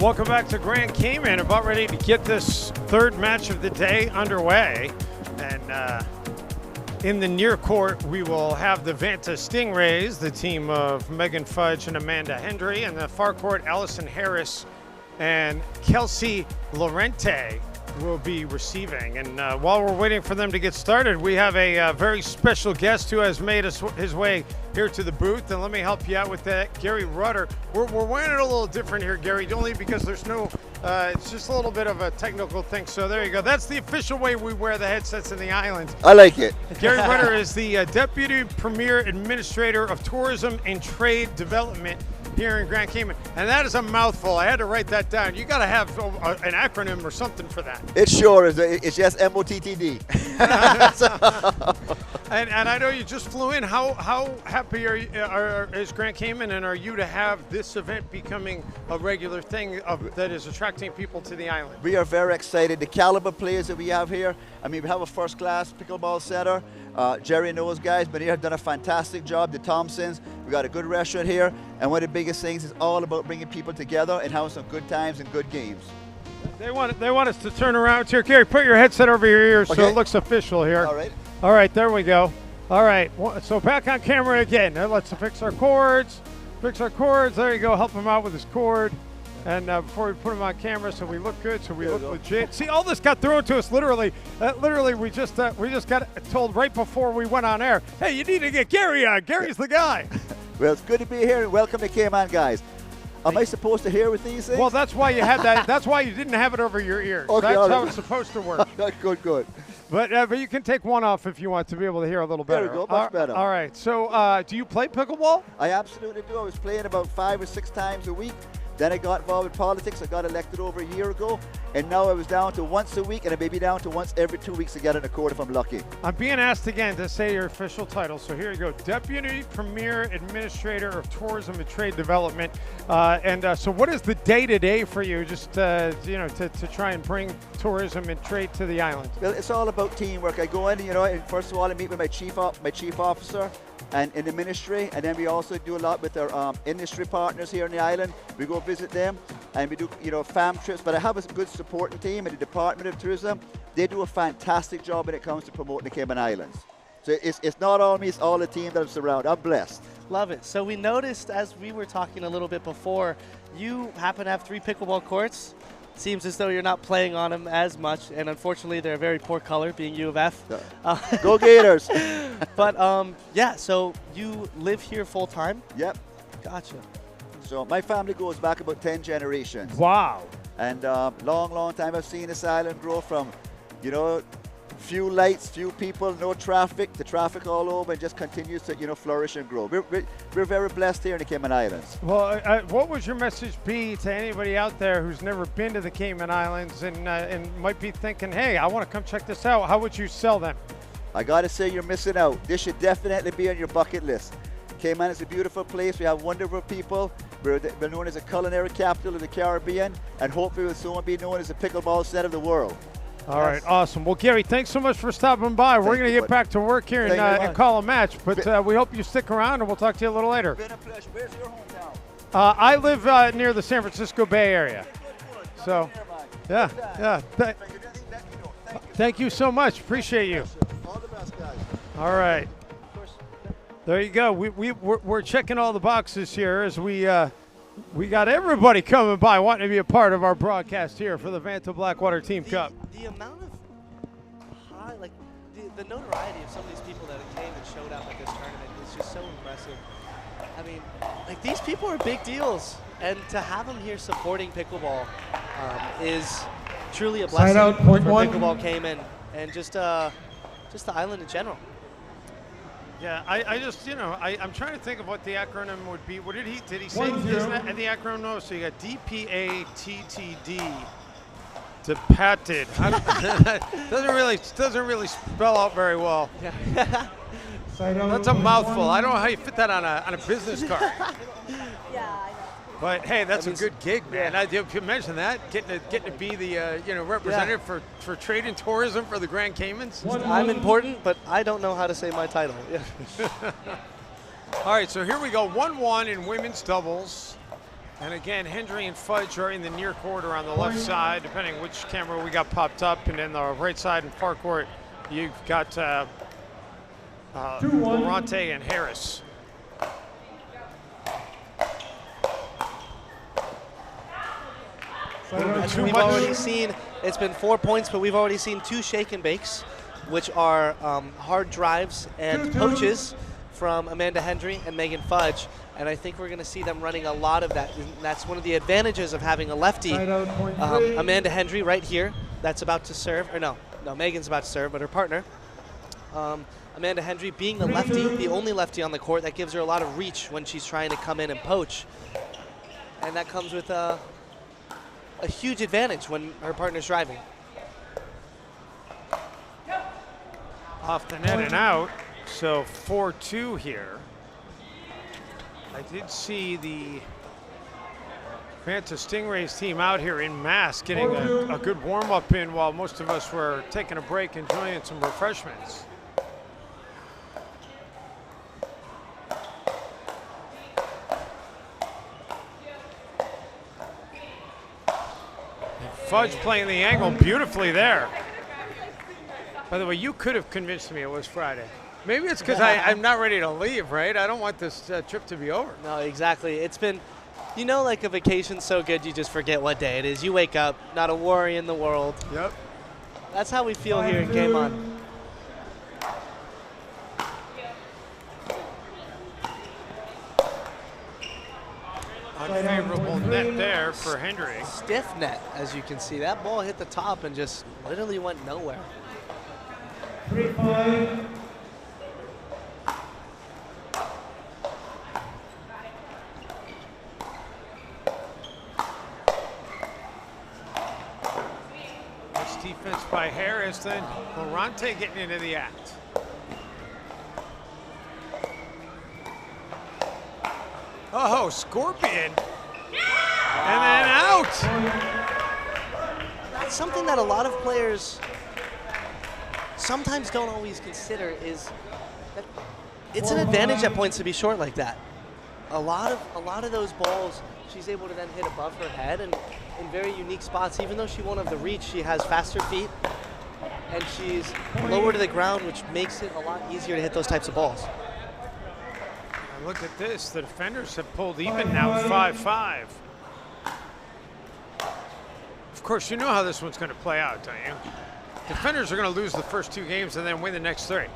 Welcome back to Grand Cayman. About ready to get this third match of the day underway. And in the near court, we will have the Vanta Stingrays, the team of Megan Fudge and Amanda Hendry. And the far court, Allison Harris and Kelsey Laurente will be receiving. And while we're waiting for them to get started, we have a very special guest who has made his way here to the booth. And let me help you out with that, Gary Rudder. We're wearing it a little different here, Gary, only because there's no, it's just a little bit of a technical thing. So there you go. That's the official way we wear the headsets in the islands. I like it. Gary Rudder is the Deputy Premier Administrator of Tourism and Trade Development here in Grand Cayman. And that is a mouthful. I had to write that down. You got to have an acronym or something for that. It sure is. It's just MOTTD. And I know you just flew in. How happy is Grand Cayman, and are you to have this event becoming a regular thing that is attracting people to the island? We are very excited. The caliber players that we have here. I mean, we have a first-class pickleball center. Jerry and those guys, but they have done a fantastic job. The Thompsons, we got a good restaurant here, and one of the biggest things is all about bringing people together and having some good times and good games. They want us to turn around here. Gary, put your headset over your ears so it looks official here. All right. All right, there we go. All right, so back on camera again. Now let's fix our cords. There you go. Help him out with his cord. And before we put him on camera, so we look good, so we look legit. See, all this got thrown to us literally. We just got told right before we went on air. Hey, you need to get Gary on. Gary's the guy. Well, it's good to be here, and welcome to Cayman, guys. Am I supposed to hear with these things? Well, that's why you had that. That's why you didn't have it over your ears. Okay, that's how it's supposed to work. Good. But you can take one off if you want to be able to hear a little better. There we go, much better. All right. So, do you play pickleball? I absolutely do. I was playing about 5 or 6 times a week. Then I got involved with politics. I got elected over a year ago, and now I was down to once a week, and I may be down to once every 2 weeks to get in a court if I'm lucky. I'm being asked again to say your official title, so here you go. Deputy Premier Administrator of Tourism and Trade Development. So what is the day-to-day for you, just to try and bring tourism and trade to the island? Well, it's all about teamwork. I go in, and first of all, I meet with my chief officer and in the ministry, and then we also do a lot with our industry partners here on the island. We go visit them, and we do fam trips. But I have a good supporting team in the Department of Tourism. They do a fantastic job when it comes to promoting the Cayman Islands. So it's not all me, it's all the team that I'm surrounded. I'm blessed. Love it. So we noticed as we were talking a little bit before, you happen to have 3 pickleball courts. Seems as though you're not playing on them as much, and unfortunately they're a very poor color, being U of F. Go Gators! But yeah, so you live here full time? Yep. Gotcha. So my family goes back about 10 generations. Wow. And long time I've seen this island grow from, few lights, few people, no traffic, the traffic all over, and just continues to, flourish and grow. We're very blessed here in the Cayman Islands. Well, what would your message be to anybody out there who's never been to the Cayman Islands and might be thinking, hey, I want to come check this out? How would you sell them? I got to say, you're missing out. This should definitely be on your bucket list. Cayman is a beautiful place. We have wonderful people. We're known as a culinary capital of the Caribbean, and hopefully we'll soon be known as the pickleball center of the world. All right, awesome. Well, Gary, thanks so much for stopping by. We're going to get back to work here and call a match, but we hope you stick around, and we'll talk to you a little later. Been a pleasure. Where's your hometown? I live near the San Francisco Bay Area. So, yeah. Thank you so much. Appreciate you. All the best, guys. All right. There you go. We're checking all the boxes here as we got everybody coming by wanting to be a part of our broadcast here for the Vanta Blackwater Team Cup. The amount of the notoriety of some of these people that came and showed up at this tournament is just so impressive. I mean, these people are big deals, and to have them here supporting pickleball is truly a blessing for Pickleball Cayman and just the island in general. Yeah, I'm trying to think of what the acronym would be. What did he say? Isn't that the acronym? No, so you got DPATTD. Depatted. doesn't really spell out very well. Yeah. That's a mouthful. I don't know how you fit that on a business card. Yeah, I know. But hey, that's a good gig, man. If you mention that, getting to be the representative for trade and tourism for the Grand Caymans. I'm important, but I don't know how to say my title. Yeah. All right, so here we go. 1-1 in women's doubles. And again, Hendry and Fudge are in the near court or on the left side, depending which camera we got popped up. And then the right side and far court, you've got Laurente and Harris. As we've already seen, it's been 4 points, but we've already seen 2 shake and bakes, which are hard drives and poaches from Amanda Hendry and Megan Fudge. And I think we're going to see them running a lot of that. And that's one of the advantages of having a lefty. Amanda Hendry right here, that's about to serve. Or no, Megan's about to serve, but her partner. Amanda Hendry being the lefty, the only lefty on the court, that gives her a lot of reach when she's trying to come in and poach. And that comes with a huge advantage when her partner's driving. Off the net and out, so 4-2 here. I did see the Vanta Stingrays team out here in mass getting a good warm-up in while most of us were taking a break, enjoying some refreshments. Fudge playing the angle beautifully there. By the way, you could have convinced me it was Friday. Maybe it's because I'm not ready to leave, right? I don't want this trip to be over. No, exactly. It's been, you know, like a vacation's so good you just forget what day it is. You wake up, not a worry in the world. Yep. That's how we feel here in Game On. Unfavorable net there for Hendry. Stiff net, as you can see. That ball hit the top and just literally went nowhere. 3-5. Nice defense by Harris, then Laurente getting into the act. Oh, Scorpion. And then out. That's something that a lot of players sometimes don't always consider, is that it's an advantage at points to be short like that. A lot of those balls she's able to then hit above her head and in very unique spots. Even though she won't have the reach, she has faster feet and she's lower to the ground, which makes it a lot easier to hit those types of balls. Look at this, the defenders have pulled even now, 5-5. Of course, you know how this one's going to play out, don't you? Defenders are going to lose the first 2 games and then win the next 3.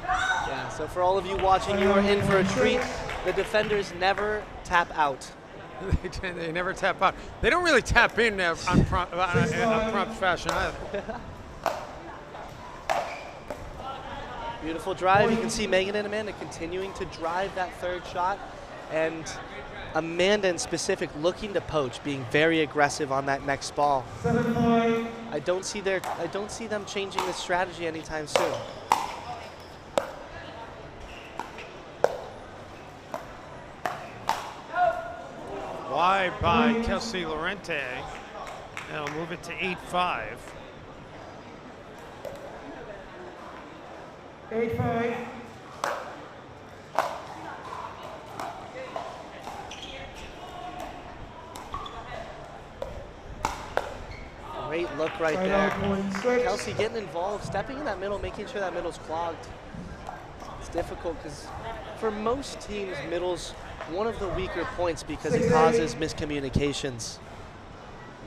Yeah, so for all of you watching, you are in for a treat. The defenders never tap out. They never tap out. They don't really tap in on prompt fashion either. Beautiful drive. You can see Megan and Amanda continuing to drive that third shot, and Amanda in specific looking to poach, being very aggressive on that next ball. 7-5. I don't see them changing the strategy anytime soon. Wide by Kelsey Laurente. And I'll move it to 8-5. 8-5. Great look right there. Kelsey getting involved, stepping in that middle, making sure that middle's clogged. It's difficult because for most teams, middle's one of the weaker points because it causes miscommunications.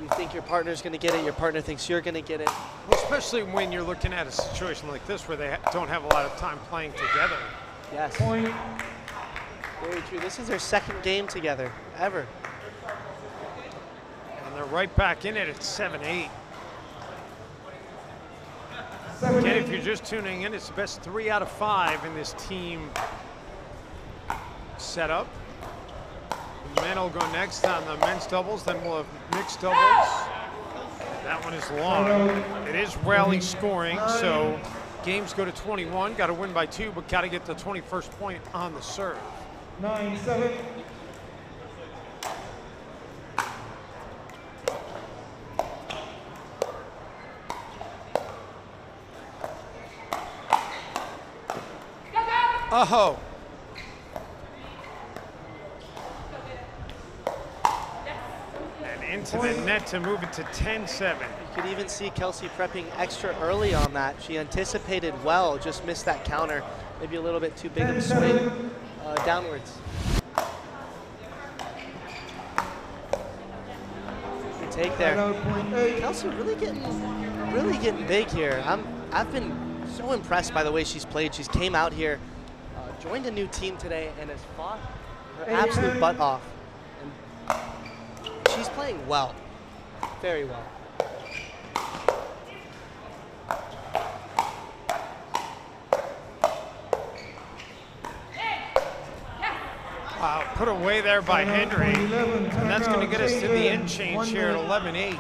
You think your partner's going to get it, your partner thinks you're going to get it. Especially when you're looking at a situation like this where they don't have a lot of time playing together. Yes. Point. Very true. This is their second game together, ever. And they're right back in it at 7-8. Again, if you're just tuning in, it's the best 3 out of 5 in this team setup. The men will go next on the men's doubles, then we'll have mixed doubles. That one is long. It is rally scoring, so games go to 21. Got to win by 2, but got to get the 21st point on the serve. 9-7. Oh. And into the net to move it to 10-7. You could even see Kelsey prepping extra early on that. She anticipated well, just missed that counter. Maybe a little bit too big of a swing downwards. Good take there. Kelsey really getting big here. I've been so impressed by the way she's played. She's came out here, joined a new team today, and has fought her absolute butt off. And she's playing well, very well. Wow, put away there by Hendry. And that's going to get us to the end change here at 11-8.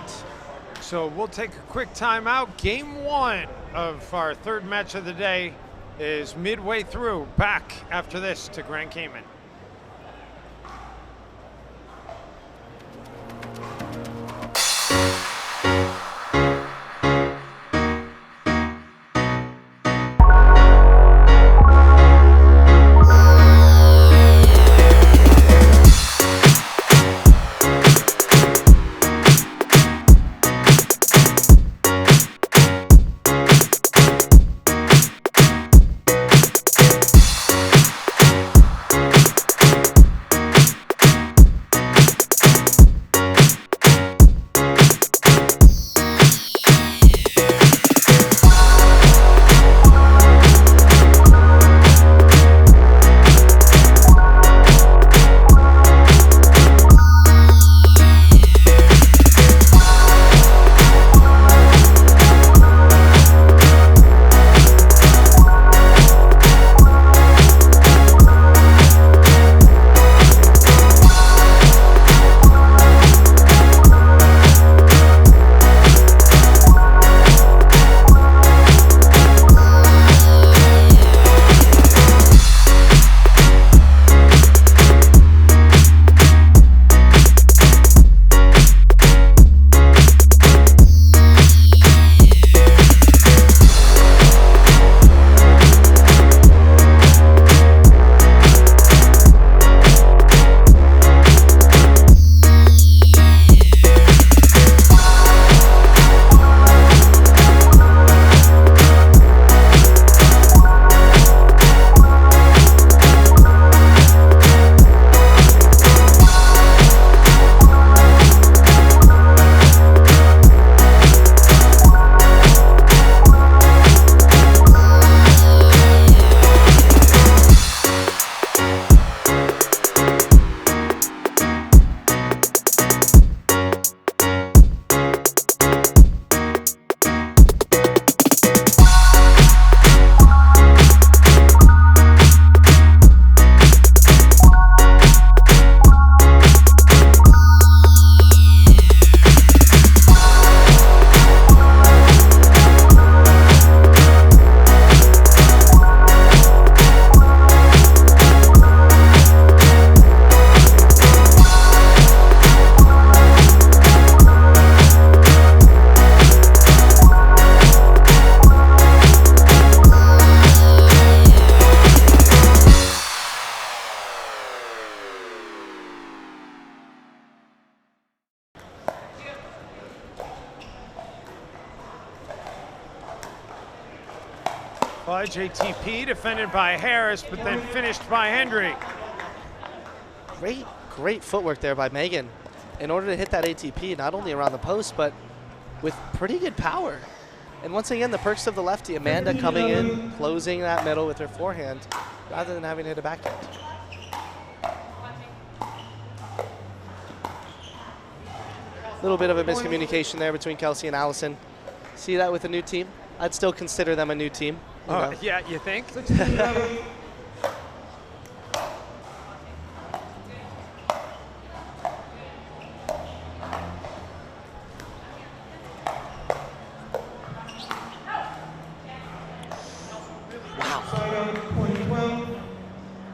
So we'll take a quick timeout. Game 1 of our third match of the day is midway through. Back after this to Grand Cayman. Fudge ATP defended by Harris, but then finished by Hendry. Great footwork there by Megan in order to hit that ATP, not only around the post, but with pretty good power. And once again, the perks of the lefty, Amanda coming in, closing that middle with her forehand, rather than having to hit a backhand. A little bit of a miscommunication there between Kelsey and Allison. See that with a new team? I'd still consider them a new team. Yeah, you think?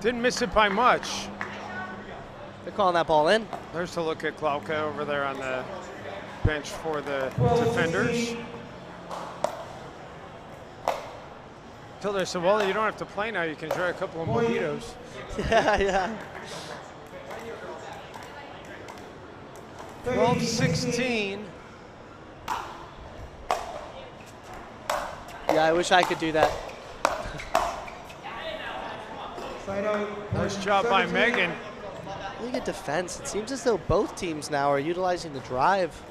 Didn't miss it by much. They're calling that ball in. There's a look at Glauca over there on the bench for the defenders. Told her, I said, well, you don't have to play now. You can enjoy a couple of mojitos. Yeah, yeah. 12-16. Yeah, I wish I could do that. Side out. Nice job by 17. Megan. Look at defense. It seems as though both teams now are utilizing the drive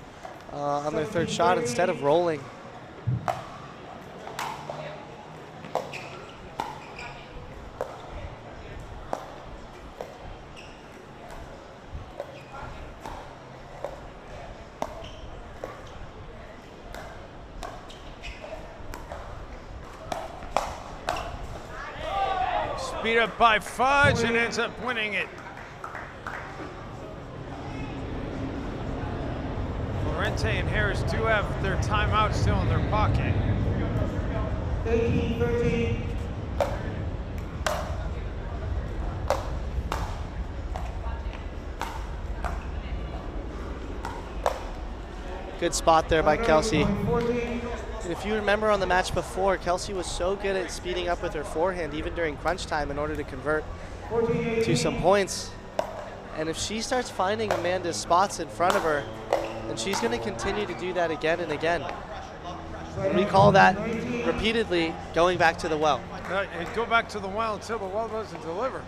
on their third shot instead of rolling. Beat up by Fudge and ends up winning it. Laurente and Harris do have their timeout still in their pocket. 18-13. Good spot there by Kelsey. 14. And if you remember on the match before, Kelsey was so good at speeding up with her forehand, even during crunch time, in order to convert 14-18. to some points. And if she starts finding Amanda's spots in front of her, then she's going to continue to do that again and again. And we call that repeatedly going back to the well. And go back to the well until the well doesn't deliver.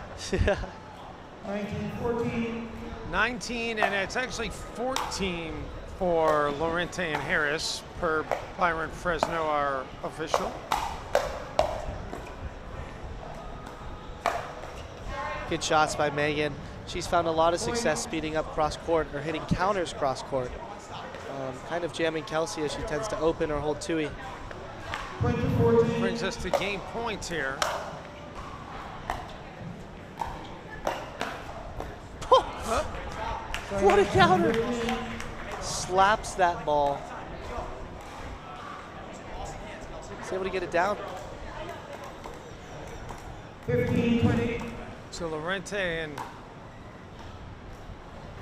19-14. 19, and it's actually 14 for Laurente and Harris, per Byron Fresno, our official. Good shots by Megan. She's found a lot of success speeding up cross court or hitting counters cross court. Kind of jamming Kelsey as she tends to open or hold Tui. 20-14. Brings us to game points here. What a counter! Slaps that ball. He's able to get it down. 15-20. So Laurente and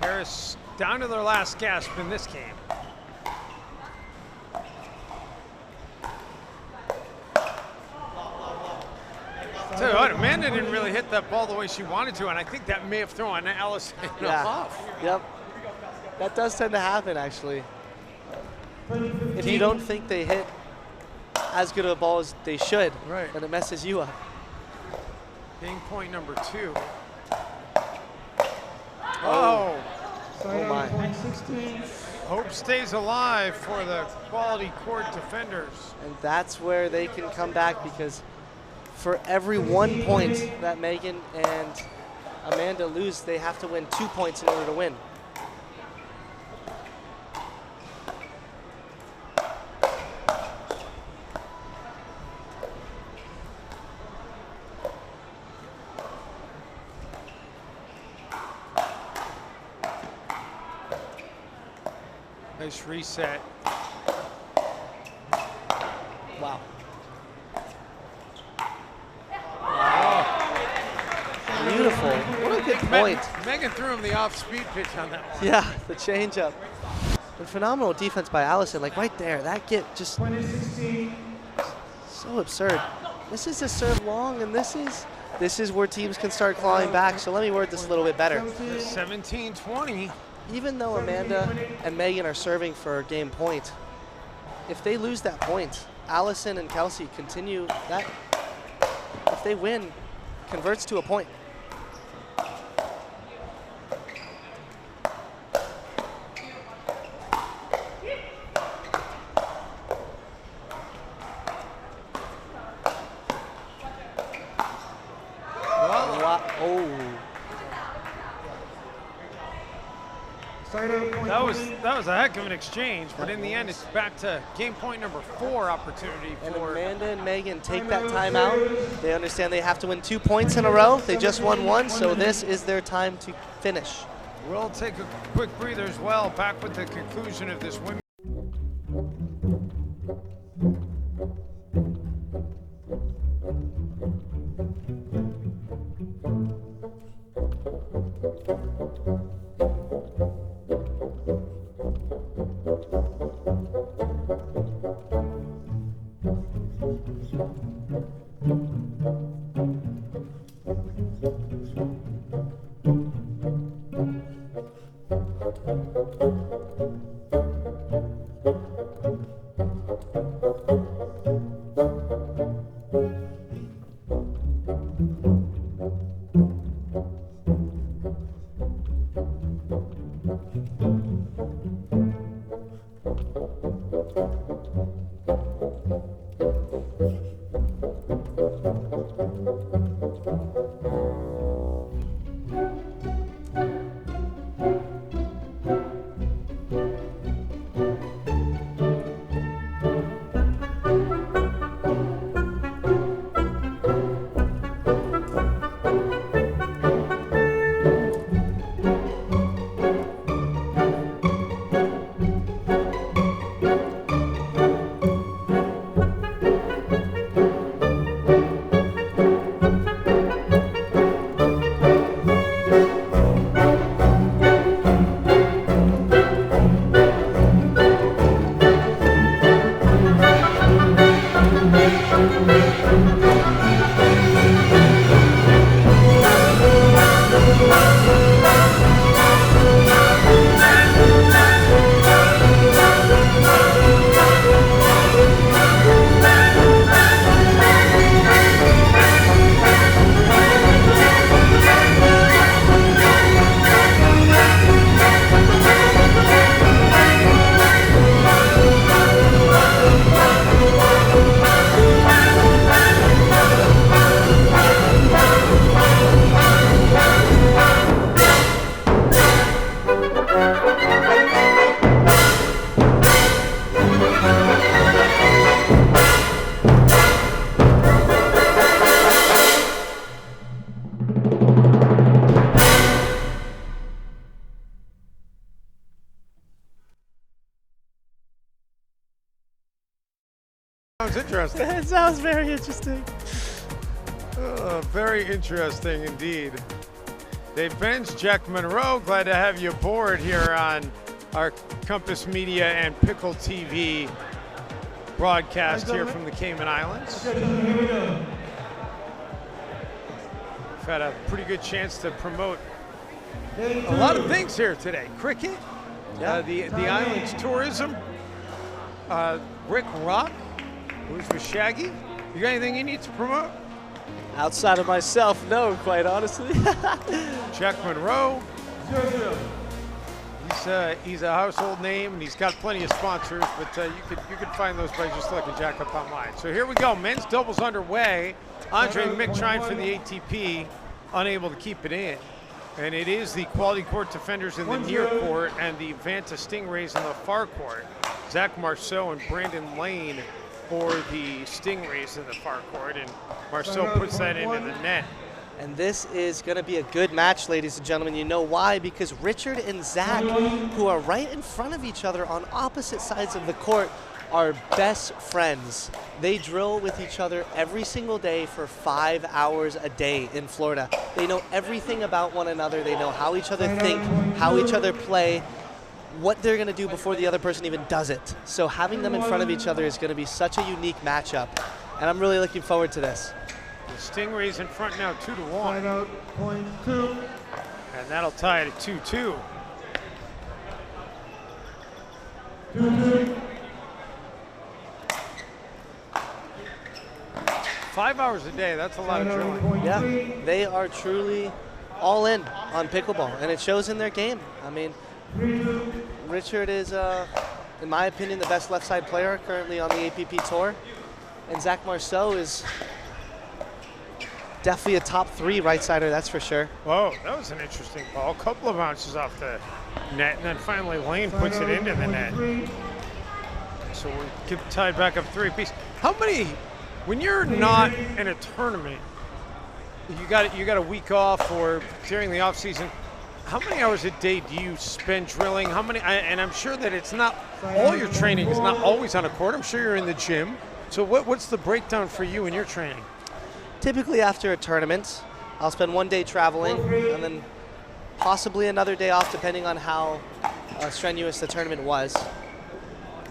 Harris down to their last gasp in this game. Tell you what, Amanda didn't really hit that ball the way she wanted to, and I think that may have thrown Allison off. Yep. That does tend to happen, actually. If you don't think they hit as good of a ball as they should, Right. then it messes you up. Game point number 2. Oh, Side my. out. Point 16. hope stays alive for the quality court defenders. And that's where they can come back, because for every 1 point that Megan and Amanda lose, they have to win 2 points in order to win. Nice reset. Wow. Beautiful. What a good point. Megan threw him the off-speed pitch on that one. Yeah, the changeup. And phenomenal defense by Allison. Like right there, that get just 20-16. so absurd. This is a serve long, and this is where teams can start clawing back. So let me word this a little bit better. 17-20. Even though Amanda and Megan are serving for a game point, if they lose that point, Allison and Kelsey continue that. If they win, converts to a point. That was a heck of an exchange, but in the end, it's back to game point number 4 opportunity And for. Amanda and Megan take that timeout. They understand they have to win 2 points in a row. They just won 1, so this is their time to finish. We'll take a quick breather as well. Back with the conclusion of this women. Sounds interesting. It sounds very interesting. Very interesting indeed. Dave Benz, Jack Monroe, glad to have you aboard here on our Compass Media and Pickle TV broadcast here from the Cayman Islands. Here we go. We've had a pretty good chance to promote a lot of things here today. Cricket, the island's tourism, Rick Rock, who's with Shaggy. You got anything you need to promote? Outside of myself, no, quite honestly. Jack Monroe. He's a household name, and he's got plenty of sponsors, but you could find those by just looking Jack up online. So here we go, men's doubles underway. Andre and Mick trying for the ATP, unable to keep it in. And it is the quality court defenders in the near court and the Vanta Stingrays in the far court. Zack Marceau and Brandon Lane for the Stingrays in the far court, and Marceau puts that into the net. And this is going to be a good match, ladies and gentlemen. You know why? Because Richard and Zack, who are right in front of each other on opposite sides of the court, are best friends. They drill with each other every single day for 5 hours a day in Florida. They know everything about one another. They know how each other think, how each other play, what they're going to do before the other person even does it. So having them in front of each other is going to be such a unique matchup. And I'm really looking forward to this. The Stingrays in front now 2-1. Timeout, point 2. And that'll tie it at 2-2. 2-2. 5 hours a day, that's a lot of drilling. Point Yeah, 3. they are truly all in on pickleball, and it shows in their game. I mean, 3-2. Richard is, in my opinion, the best left side player currently on the APP Tour. And Zack Marceau is definitely a top 3 right-sider, that's for sure. Whoa, that was an interesting ball. A couple of bounces off the net, and then finally Lane puts it into the net. So we're tied back up 3-apiece. How many, when you're not in a tournament, you got a week off or during the off season, how many hours a day do you spend drilling? How many, and I'm sure that it's not, all your training is not always on a court. I'm sure you're in the gym. So what's the breakdown for you in your training? Typically after a tournament, I'll spend 1 day traveling and then possibly another day off depending on how strenuous the tournament was.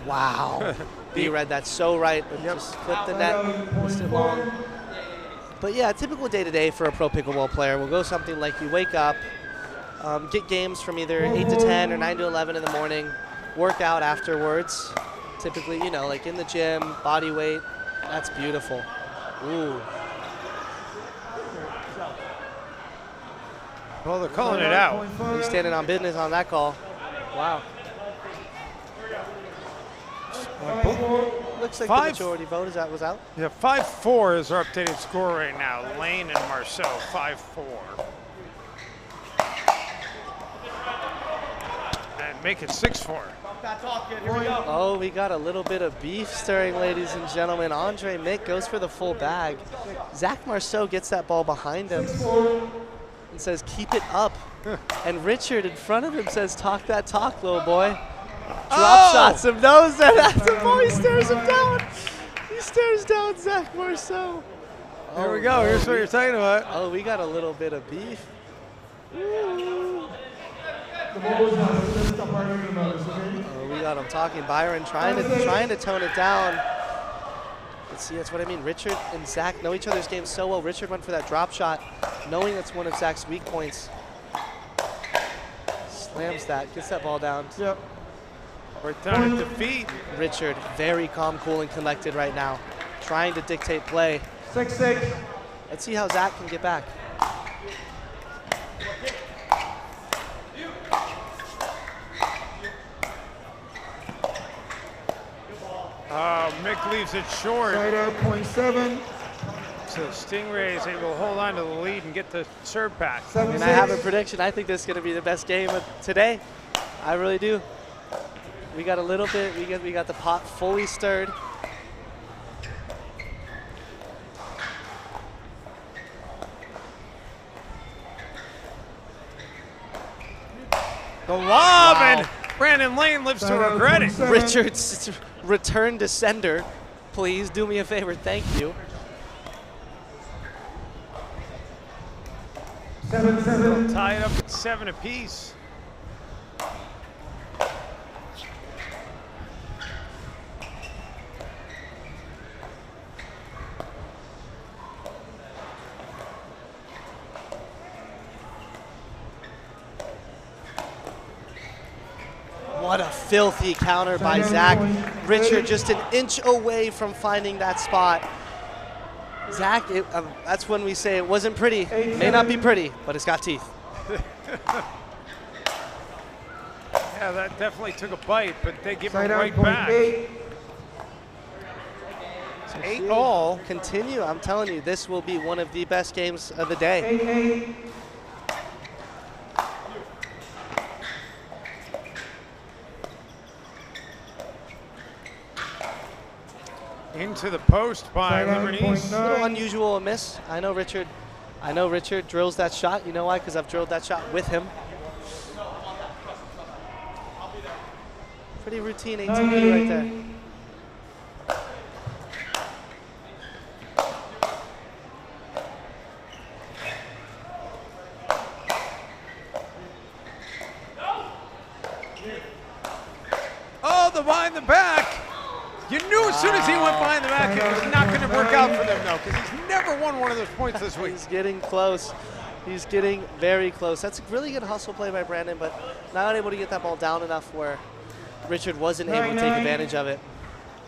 Wow. B read that so right, but just clipped the net, missed it long. But yeah, a typical day-to-day for a pro pickleball player will go something like you wake up, get games from either 8 to 10 or 9 to 11 in the morning, work out afterwards. Typically, you know, like in the gym, body weight. That's beautiful. Ooh. Well, they're calling it out. He's standing on business on that call. Wow. Looks like the majority vote was out. Yeah, 5-4 is our updated score right now. Lane and Marceau, 5-4. And make it 6-4. Oh, we got a little bit of beef stirring, ladies and gentlemen. Andre Mick goes for the full bag. Zach Marceau gets that ball behind him and says, keep it up. And Richard in front of him says, talk that talk, little boy. Drop shots him, knows that that's a ball. He stares him down. He stares down Zach Marceau. There we go. Here's what you're talking about. Oh, we got a little bit of beef. Ooh. Oh, we got him talking. Byron trying to tone it down. Let's see, that's what I mean. Richard and Zach know each other's game so well. Richard went for that drop shot, knowing that's one of Zach's weak points. Slams that, gets that ball down. Yep. Right down at the feet. Richard, very calm, cool, and collected right now, trying to dictate play. 6-6. Let's see how Zach can get back. Mick leaves it short. Side out, .7. So Stingrays able to hold on to the lead and get the serve back. 7-6. And I have a prediction. I think this is going to be the best game of today. I really do. We got a little bit. We got the pot fully stirred. The lob, and Brandon Lane lives to regret it. Richard's return to sender. Please do me a favor. Thank you. 7-7. Tie it up at 7 apiece. What a filthy counter by Zach. Richard just an inch away from finding that spot. Zach, that's when we say it wasn't pretty. May not be pretty, but it's got teeth. Yeah, that definitely took a bite, but they give Side it out, right back. .8. 8-all. Continue. I'm telling you, this will be one of the best games of the day. 8-8. Into the post by Side out, Livornese. A little unusual a miss. I know Richard drills that shot. You know why? Because I've drilled that shot with him. Pretty routine ATP right there. Oh, the behind the back. You knew as soon as he went behind the back it was not going to work out for them, though, because he's never won one of those points this week. He's getting close. He's getting very close. That's a really good hustle play by Brandon, but not able to get that ball down enough where Richard wasn't able to take advantage of it.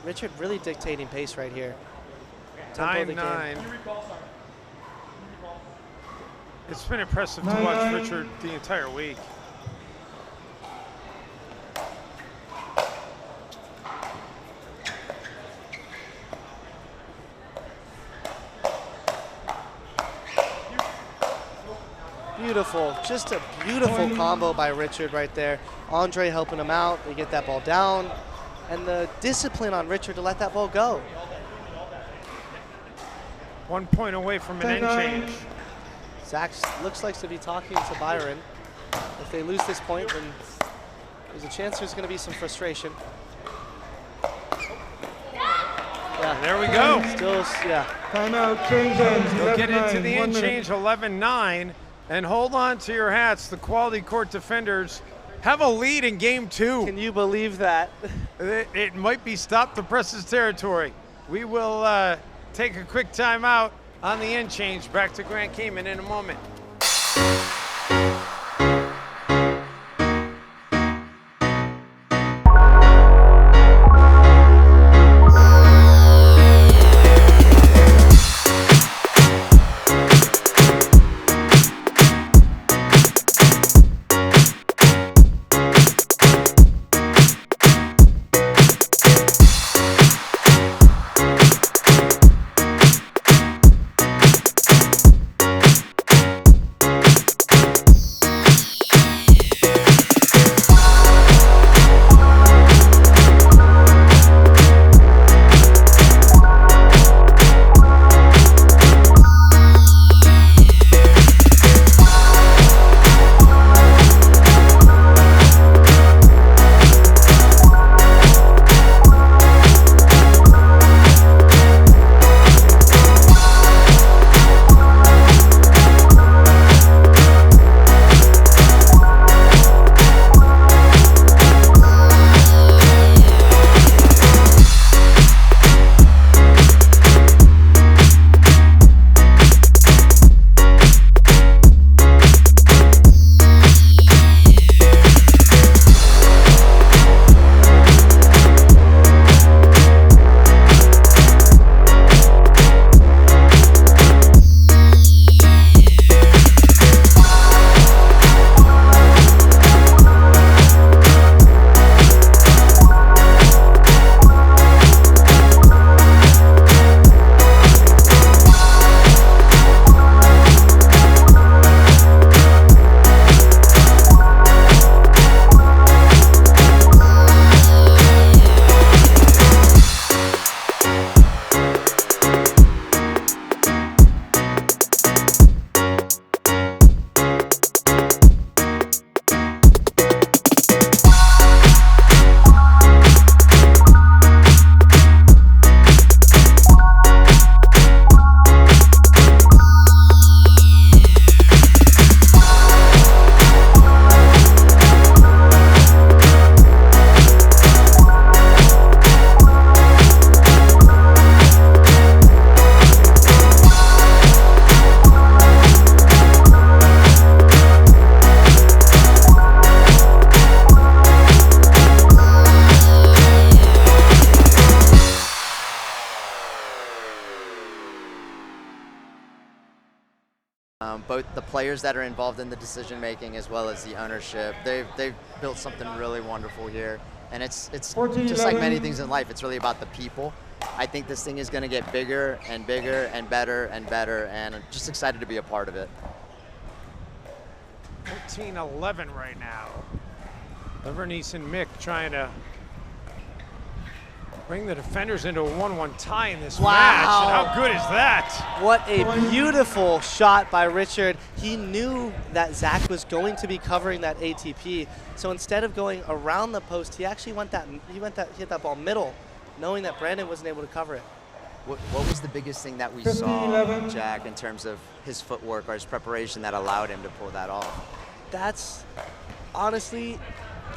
Richard really dictating pace right here. 9-9. It's been impressive to watch Richard the entire week. Beautiful, just a beautiful combo by Richard right there. Andre helping him out, they get that ball down, and the discipline on Richard to let that ball go. 1 point away from an end change. Zach looks like to be talking to Byron. If they lose this point, then there's a chance there's going to be some frustration. Yeah, There we go. still, yeah. Timeout, change ends. You'll get 11-9, into the 1 end minute. change 11-9, and hold on to your hats. The quality court defenders have a lead in game 2. Can you believe that? It might be stop the presses territory. We will take a quick timeout on the end change. Back to Grand Cayman in a moment. Both the players that are involved in the decision making as well as the ownership, they've built something really wonderful here. And it's just like many things in life, it's really about the people. I think this thing is going to get bigger and bigger and better, and I'm just excited to be a part of it. 13-11 right now. Livornese and Mick trying to bring the defenders into a 1-1 tie in this match. And how good is that? What a beautiful shot by Richard. He knew that Zack was going to be covering that ATP. So instead of going around the post, he actually hit that ball middle, knowing that Brandon wasn't able to cover it. What was the biggest thing that we saw, Jack, in terms of his footwork or his preparation that allowed him to pull that off? That's honestly,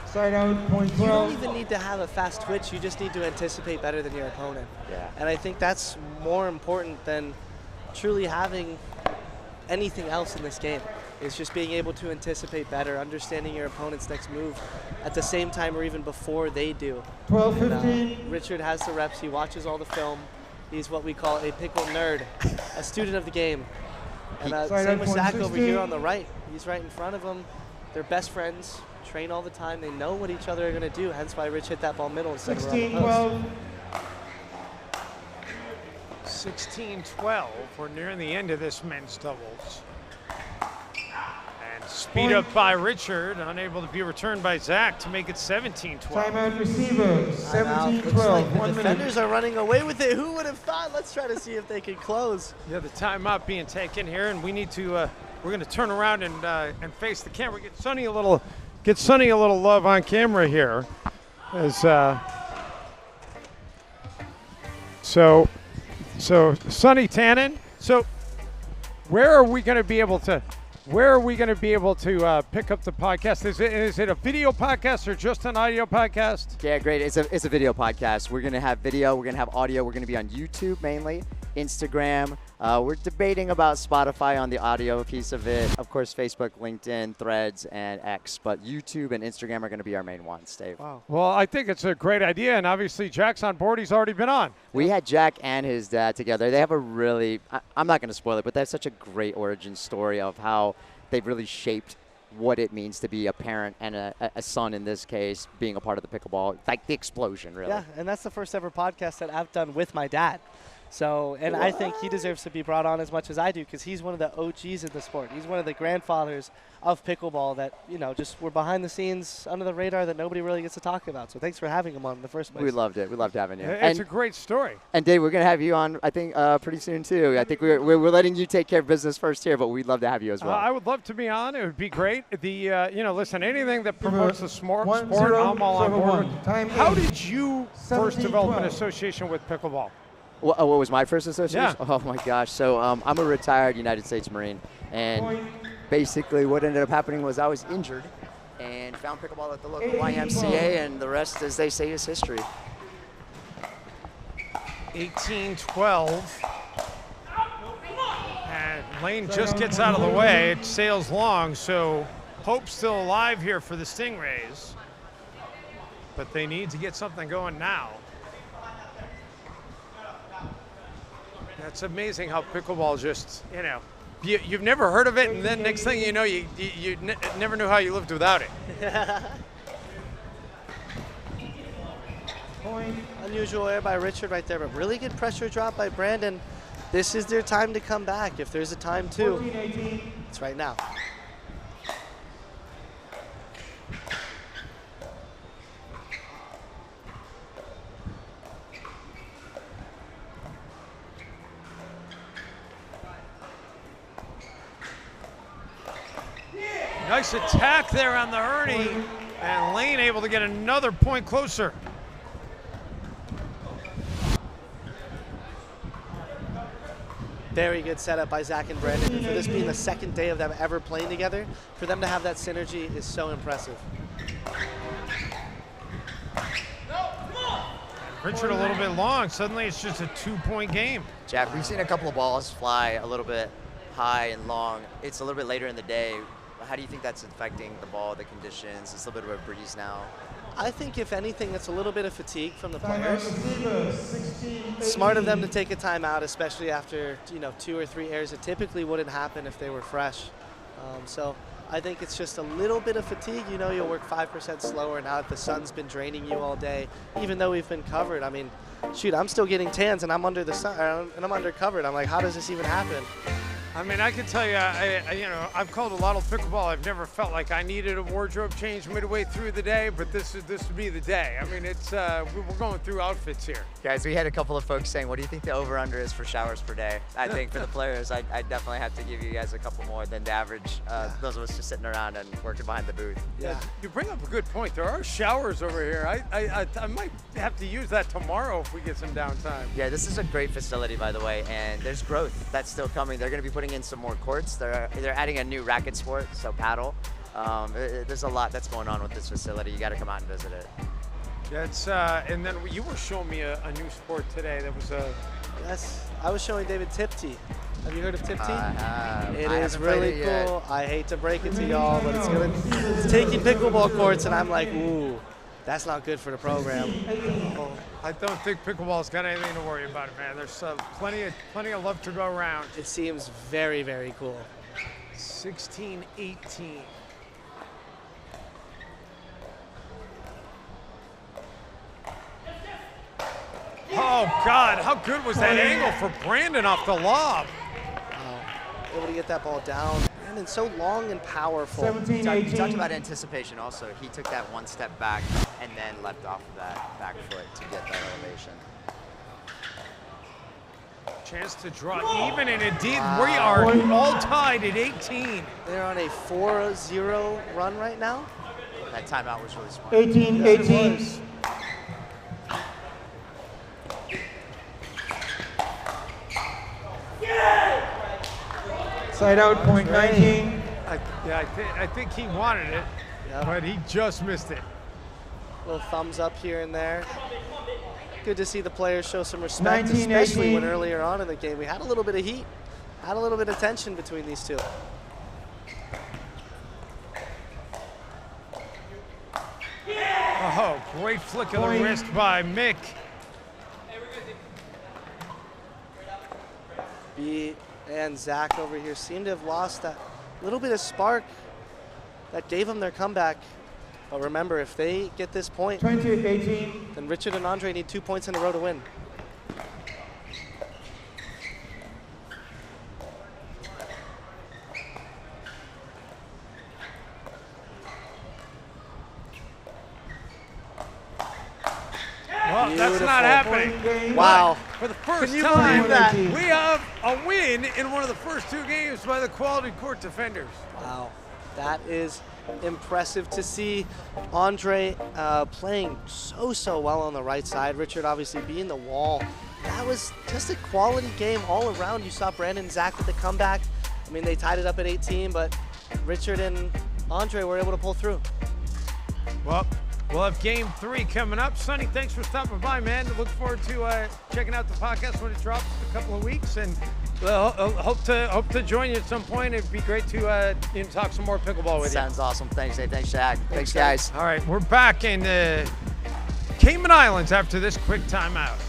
Side out, point you 12. don't even need to have a fast twitch. You just need to anticipate better than your opponent. Yeah. And I think that's more important than truly having anything else in this game. Is just being able to anticipate better, understanding your opponent's next move at the same time or even before they do. 12-15. Richard has the reps. He watches all the film. He's what we call a pickle nerd, a student of the game. And same with Zack over here on the right. He's right in front of him. They're best friends, train all the time. They know what each other are going to do, hence why Rich hit that ball middle instead of around the post. 16-12. We're nearing the end of this men's doubles. And speed up by Richard, unable to be returned by Zack to make it 17-12. Timeout receiver, 17-12. Like the 1 minute. defenders are running away with it. Who would have thought? Let's try to see if they can close. Yeah, the timeout being taken here, and we need to. We're going to turn around and face the camera. Get Sonny a little love on camera here, as so Sonny Tannen. So, where are we going to be able to Where are we going to be able to pick up the podcast? Is it a video podcast or just an audio podcast? Yeah, great. It's a video podcast. We're going to have video. We're going to have audio. We're going to be on YouTube mainly, Instagram. We're debating about Spotify on the audio piece of it. Of course, Facebook, LinkedIn, Threads, and X. But YouTube and Instagram are going to be our main ones, Dave. Wow. Well, I think it's a great idea, and obviously Jack's on board. He's already been on. We had Jack and his dad together. They have a really, I'm not going to spoil it, but they have such a great origin story of how they've really shaped what it means to be a parent and a son in this case, being a part of the pickleball, like the explosion, really. Yeah, and that's the first ever podcast that I've done with my dad. So, and I think he deserves to be brought on as much as I do because he's one of the OGs in the sport. He's one of the grandfathers of pickleball that, you know, just were behind the scenes, under the radar that nobody really gets to talk about. So thanks for having him on in the first place. We loved it. We loved having you. It's a great story. And Dave, we're going to have you on, I think, pretty soon too. I think we're letting you take care of business first here, but we'd love to have you as well. I would love to be on. It would be great. Listen, anything that promotes the sport, 1-0, I'm all on board. 7-1. Time How is did you first develop an 17-12. association with pickleball? What was my first association? Yeah. Oh my gosh. So I'm a retired United States Marine, and basically what ended up happening was I was injured and found pickleball at the local YMCA, and the rest, as they say, is history. 18-12. And Lane just gets out of the way. It sails long, so hope's still alive here for the Stingrays. But they need to get something going now. It's amazing how pickleball just, you've never heard of it, and then next thing you know, you never knew how you lived without it. Unusual air by Richard right there, but really good pressure drop by Brandon. This is their time to come back. If there's a time to, it's right now. Nice attack there on the Ernie, and Lane able to get another point closer. Very good setup by Zack and Brandon. And for this being the second day of them ever playing together, for them to have that synergy is so impressive. Richard a little bit long. Suddenly it's just a 2-point game. Jack, we've seen a couple of balls fly a little bit high and long. It's a little bit later in the day. How do you think that's affecting the ball, the conditions? It's a little bit of a breeze now. I think if anything, it's a little bit of fatigue from the players. Smart of them to take a timeout, especially after 2 or 3 airs. It typically wouldn't happen if they were fresh. So I think it's just a little bit of fatigue. You'll work 5% slower now that the sun's been draining you all day, even though we've been covered. I mean, shoot, I'm still getting tans and I'm under the sun, and I'm under covered. I'm like, how does this even happen? I mean, I can tell you, I've called a lot of pickleball. I've never felt like I needed a wardrobe change midway through the day, but this would be the day. I mean, it's we're going through outfits here. Guys, we had a couple of folks saying, what do you think the over-under is for showers per day? I think for the players, I definitely have to give you guys a couple more than the average, those of us just sitting around and working behind the booth. Yeah. You bring up a good point. There are showers over here. I might have to use that tomorrow if we get some downtime. Yeah, this is a great facility, by the way, and there's growth that's still coming. They're going to be putting in some more courts. They're adding a new racket sport, so paddle. There's a lot that's going on with this facility. You got to come out and visit it. That's and then you were showing me a new sport today. That was a. Yes, I was showing David Tiptee. Have you heard of Tiptee? It It is really cool. I hate to break it to y'all, but it's taking pickleball courts, and I'm like, ooh, that's not good for the program. I don't think pickleball's got anything to worry about, man. There's plenty of love to go around. It seems very, very cool. 16-18. Oh, God, how good was that angle for Brandon off the lob? Able to get that ball down. Brandon so long and powerful. 17-18. You talked about anticipation also. He took that one step back and then leapt off of that back foot to get that elevation. Chance to draw even, and indeed we are all tied at 18. They're on a 4-0 run right now. That timeout was really smart. 18-18. Side out, point 19. I think he wanted it, Yep. but he just missed it. Little thumbs up here and there. Good to see the players show some respect, 19-18. especially when earlier on in the game we had a little bit of heat, had a little bit of tension between these two. Oh, great flick of the Point. wrist by Mick. B and Zack over here seem to have lost that little bit of spark that gave them their comeback. But remember, if they get this point, 20-18. then Richard and Andre need 2 points in a row to win. Well, that's Beautiful. not happening. Point game. Wow. For the first Can you time, believe that? we have a win in one of the first 2 games by the quality court defenders. Wow, that is impressive to see. Andre playing so well on the right side. Richard obviously being the wall. That was just a quality game all around. You saw Brandon and Zack with the comeback. I mean, they tied it up at 18, but Richard and Andre were able to pull through. Well, we'll have game 3 coming up. Sonny, thanks for stopping by, man. Look forward to checking out the podcast when it drops in a couple of weeks, and hope to join you at some point. It'd be great to talk some more pickleball with you. Sounds awesome. Thanks, Nate. Thanks, Jack. Thanks, guys. All right, we're back in the Cayman Islands after this quick timeout.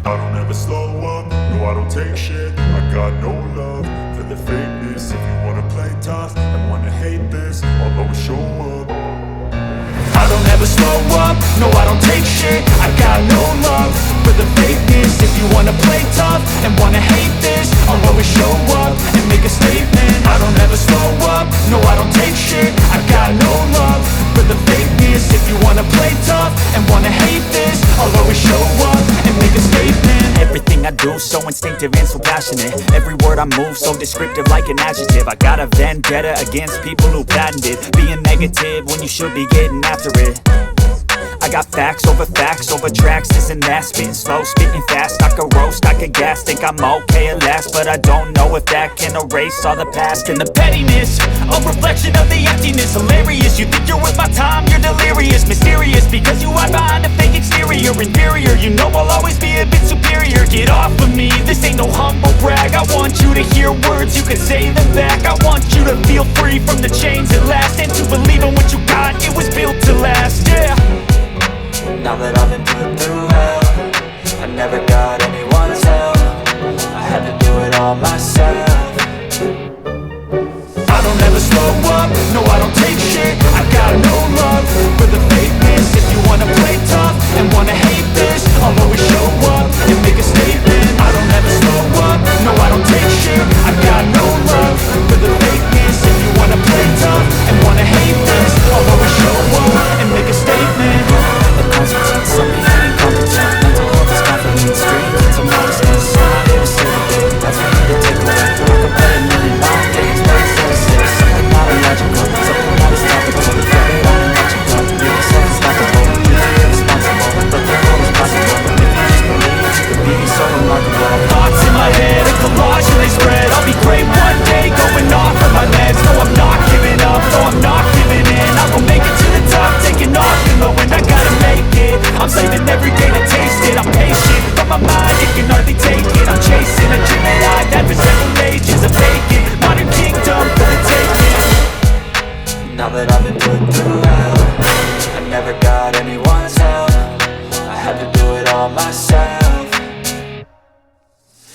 I don't ever slow up, no I don't take shit. I got no love for the fakeness. If you wanna play tough and wanna hate this, I'll always show up. I don't ever slow up, no I don't take shit. I got no love for the fakeness. If you wanna play tough and wanna hate this, I'll always show up and make a statement. I don't ever slow up, no I don't take shit. I got no love for the fakeness. If you wanna play tough and wanna hate this, I'll always show up and make a statement. Everything I do so instinctive and so passionate. Every word I move so descriptive like an adjective. I got a vendetta against people who patented being negative when you should be getting after it. I got facts over tracks, isn't that spitting slow, spitting fast, I could roast, I could gas, think I'm okay at last, but I don't know if that can erase all the past. And the pettiness, a reflection of the emptiness, hilarious, you think you're worth my time, you're delirious, mysterious, because you hide behind a fake exterior, inferior, you know I'll always be a bit superior, get off of me, this ain't no humble brag, I want you to hear words, you can say them back, I want you to feel free from the chains at last, and to believe in what you got, it was built to last, yeah. Now that I've been put through hell, I never got anyone's help. I had to do it all myself. I don't ever slow up, no I don't take shit. I got no love for the fakeness. If you wanna play tough and wanna hate this, I'll always show up and make a statement. I don't ever slow up, no I don't take shit. I got no love for the fakeness. If you wanna play tough and wanna hate this, I'll always show up and make a statement. The consequence, some being incompetent. Mental health is confident, straight into modestness. I'm not here to save the day, that's for me to take away. I could play a million long days, but instead of six, something not illogical, something not as topical. The fact that I'm illogical, you yourself is laughable. You're irresponsible, but they're always possible. If you just believe, you could be so remarkable. Thoughts in my head, a collage and they spread. I'll be great one day, going off of my meds. No, I'm not giving up, no, I'm not giving in. I will make it to the top, taking off in the wind. I gotta make it, I'm saving every day to taste it. I'm patient, but my mind, it can hardly take it. I'm chasing a dream that I've had for several ages. I'm vacant, modern kingdom for the taking. Now that I've been put through hell, I never got anyone's help. I had to do it all myself.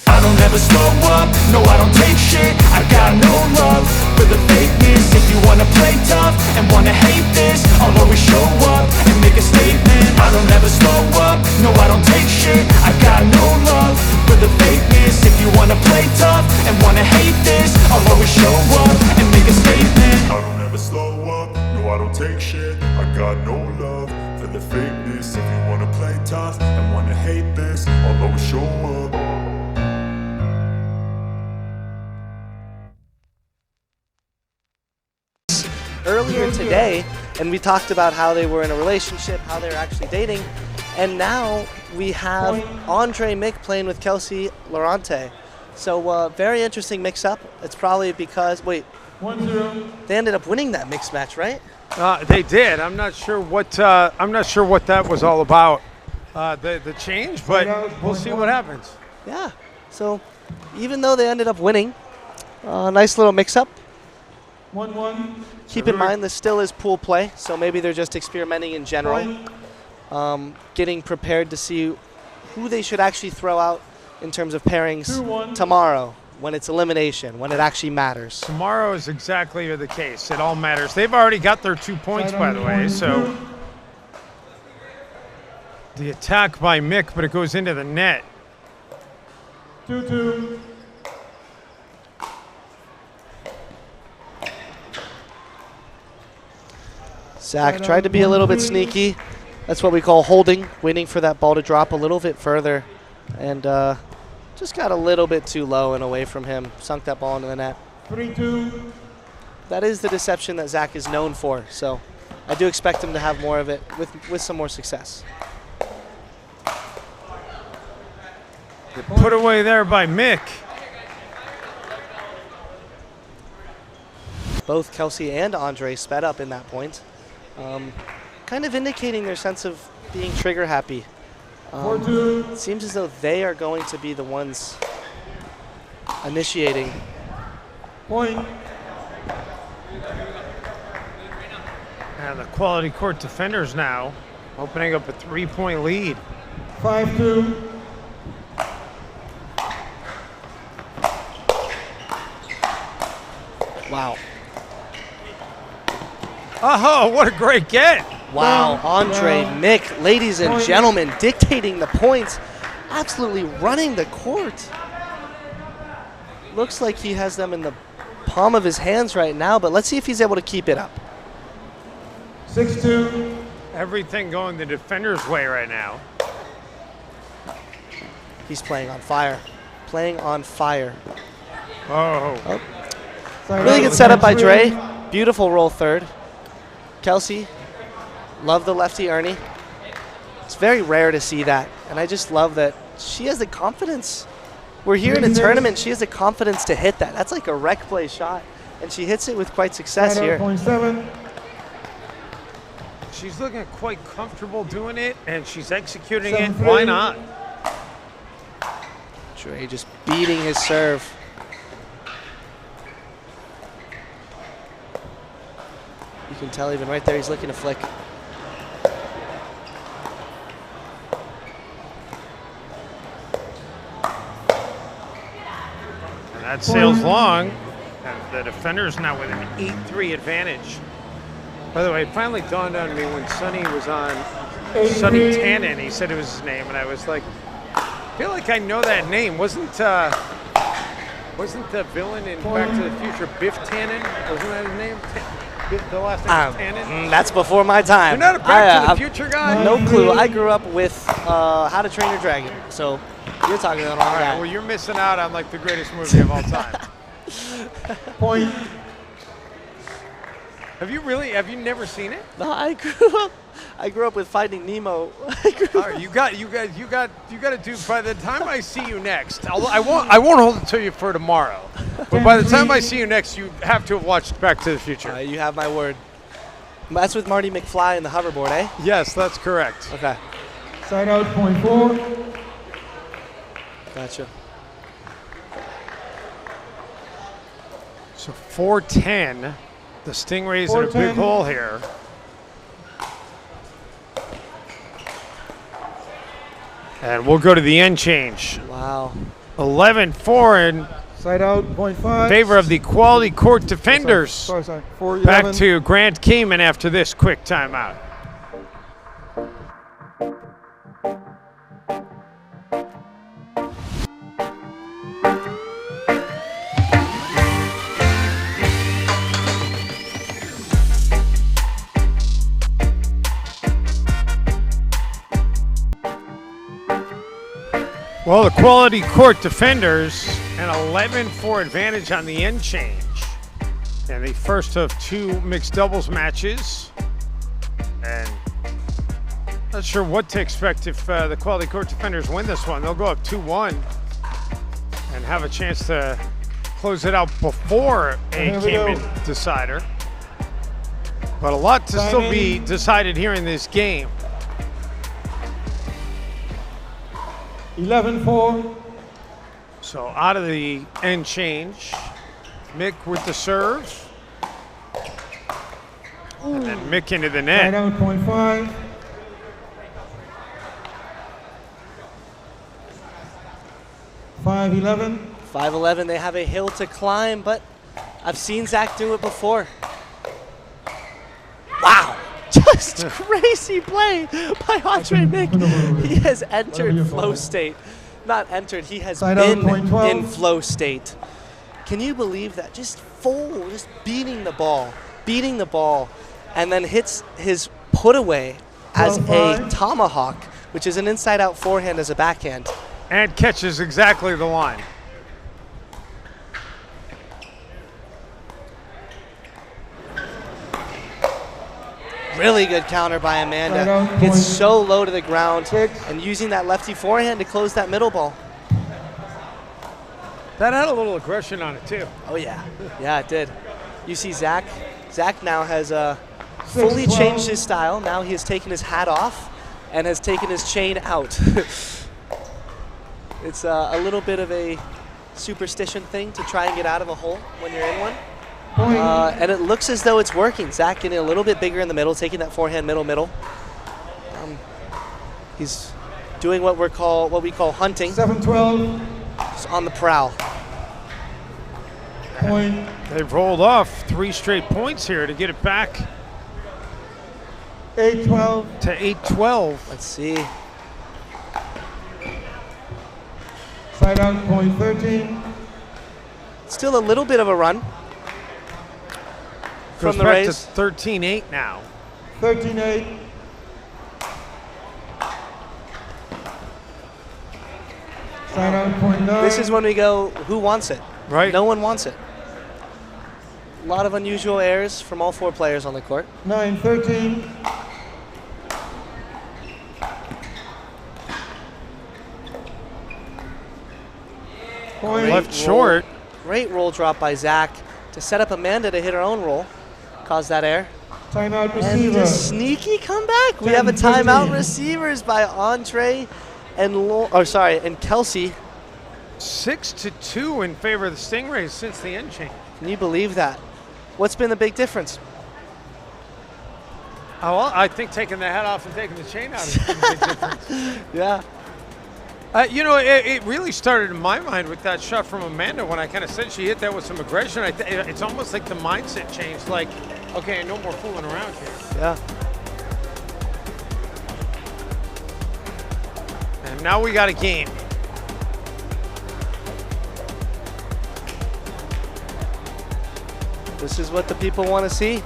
I don't ever slow up, no I don't take shit. I got no love for the fakeness. If you wanna play tough and wanna hate this, I'll always show up and make a statement. I don't ever slow up, no I don't take shit. I got no love for the fakeness. If you wanna play tough and wanna hate this, I'll always show up and make a statement. I don't ever slow up, no I don't take shit. I got no love for the fakeness. If you wanna play tough and wanna hate this, I'll always show up. Earlier today, And we talked about how they were in a relationship, how they were actually dating. And now we have Andre Mick playing with Kelsey Laurente. So very interesting mix-up. It's probably because, wait, 1-0. they ended up winning that mixed match, right? They did. I'm not sure what that was all about. The change, but we'll see what happens. Yeah. So even though they ended up winning, nice little mix-up. 1-1. Keep in mind this still is pool play, so maybe they're just experimenting in general, getting prepared to see who they should actually throw out in terms of pairings 2-1. tomorrow when it's elimination, when it actually matters. Tomorrow is exactly the case. It all matters. They've already got their 2 points, by the way, so the attack by Mick, but it goes into the net. 2-2. Zach tried to be a little bit sneaky. That's what we call holding, waiting for that ball to drop a little bit further. And just got a little bit too low and away from him. Sunk that ball into the net. 3-2. That is the deception that Zach is known for. So I do expect him to have more of it with some more success. Put away there by Mick. Both Kelsey and Andre sped up in that point. Kind of indicating their sense of being trigger happy. 4-2. It seems as though they are going to be the ones initiating. Point. And the quality court defenders now opening up a 3-point lead. 5-2. Wow. Oh, what a great get. Wow, Andre Mick, ladies and gentlemen, dictating the points, absolutely running the court. Looks like he has them in the palm of his hands right now, but let's see if he's able to keep it up. 6-2. Everything going the defender's way right now. He's playing on fire. Playing on fire. Oh. Really good setup by Dre. Beautiful roll third. Kelsey, love the lefty Ernie. It's very rare to see that, and I just love that she has the confidence. We're here in a tournament. She has the confidence to hit that. That's like a rec play shot, and she hits it with quite success here. 7. She's looking quite comfortable doing it, and she's executing it. Why not? Dre just beating his serve. You can tell even right there he's looking to flick. And that sails long, and the defender's now with an 8-3 advantage. By the way, it finally dawned on me when Sonny was on, Sonny Tannen, he said it was his name, and I was like, I feel like I know that name. Wasn't the villain in Back to the Future Biff Tannen? Wasn't that his name? The last name was Tannen? That's before my time. You're not a Back to the Future guy? No clue. I grew up with How to Train Your Dragon, so you're talking about all All right, that. well, you're missing out on like the greatest movie of all time. Point. Have you never seen it? No, I grew up with Finding Nemo. All right, you got to do. By the time I see you next, I won't hold it to you for tomorrow. But by the time I see you next, you have to have watched Back to the Future. You have my word. That's with Marty McFly and the hoverboard, eh? Yes, that's correct. Okay. Side out. Point 4. Gotcha. So 4-10. The Stingrays in a big hole here. And we'll go to the end change. Wow. 11-4 in Side out. Point 5. favor of the quality court defenders. Sorry. 4-11. Back to Grant Keeman after this quick timeout. Well, the quality court defenders, an 11-4 advantage on the end change. And the first of two mixed doubles matches And not sure what to expect if the quality court defenders win this one. They'll go up 2-1 and have a chance to close it out before a game decider. But a lot to still be decided here in this game. 11-4. So out of the end change, Mick with the serve. And then Mick into the net. Side out, point 5. 5-11. 5-11, they have a hill to climb, but I've seen Zack do it before. Wow, just crazy play by Andre Mick. He has entered flow state. Not entered, he has been in flow state. Can you believe that? Just beating the ball, and then hits his put away as a tomahawk, which is an inside-out forehand as a backhand. And catches exactly the line. Really good counter by Amanda. Gets so low to the ground and using that lefty forehand to close that middle ball. That had a little aggression on it too. Oh yeah, yeah it did. You see Zack. Zack now has fully changed his style. Now he has taken his hat off and has taken his chain out. It's a little bit of a superstition thing to try and get out of a hole when you're in one. And it looks as though it's working. Zack getting a little bit bigger in the middle, taking that forehand middle. He's doing what we call hunting. 7-12. He's on the prowl. Point. They've rolled off 3 straight points here to get it back 8-12. to 8-12. Let's see. Side out, point 13. Still a little bit of a run Goes from the back Rays. to 13-8 now. 13-8. Side out, point 9. This is when we go, who wants it? Right. No one wants it. A lot of unusual errors from all 4 players on the court. 9-13. Point. Left short. Great roll drop by Zack to set up Amanda to hit her own roll. Cause that error. Timeout And receiver. a sneaky comeback. We have a 10-15. timeout receivers by Andre and Kelsey. 6-2 in favor of the Stingrays since the end change. Can you believe that? What's been the big difference? Oh, well, I think taking the hat off and taking the chain out is a big difference. Yeah. You know, it really started in my mind with that shot from Amanda when I kind of said she hit that with some aggression. It's almost like the mindset changed. Like, okay, no more fooling around here. Yeah. And now we got a game. This is what the people want to see.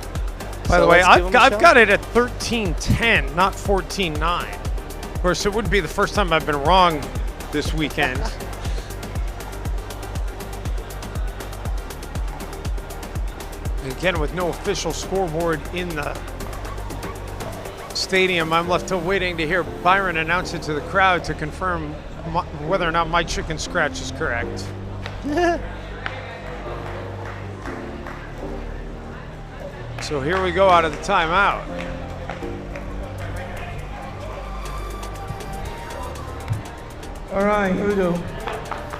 By the way, I've got it at 13-10, not 14-9. Of course, it would be the first time I've been wrong this weekend. Again, with no official scoreboard in the stadium, I'm left waiting to hear Byron announce it to the crowd to confirm whether or not my chicken scratch is correct. So here we go out of the timeout. All right, here we go.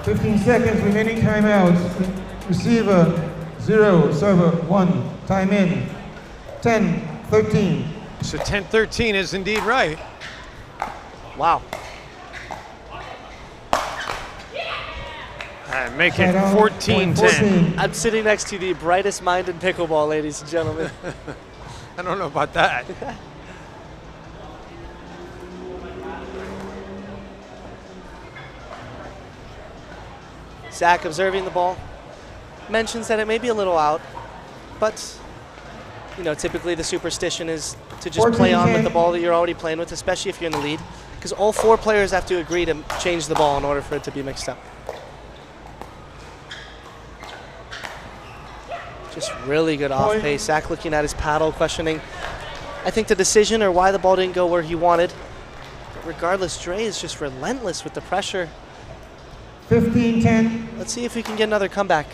15 seconds remaining timeouts. Receiver 0, server 1. Time in. 10-13. So 10-13 is indeed right. Wow. And make it 14-10. I'm sitting next to the brightest mind in pickleball, ladies and gentlemen. I don't know about that. Zack observing the ball, mentions that it may be a little out, but you know, typically the superstition is to just play on with the ball that you're already playing with, especially if you're in the lead, because all 4 players have to agree to change the ball in order for it to be mixed up. Just really good off pace. Zack looking at his paddle, questioning I think, the decision or why the ball didn't go where he wanted. But regardless, Dre is just relentless with the pressure. 15-10. Let's see if we can get another comeback.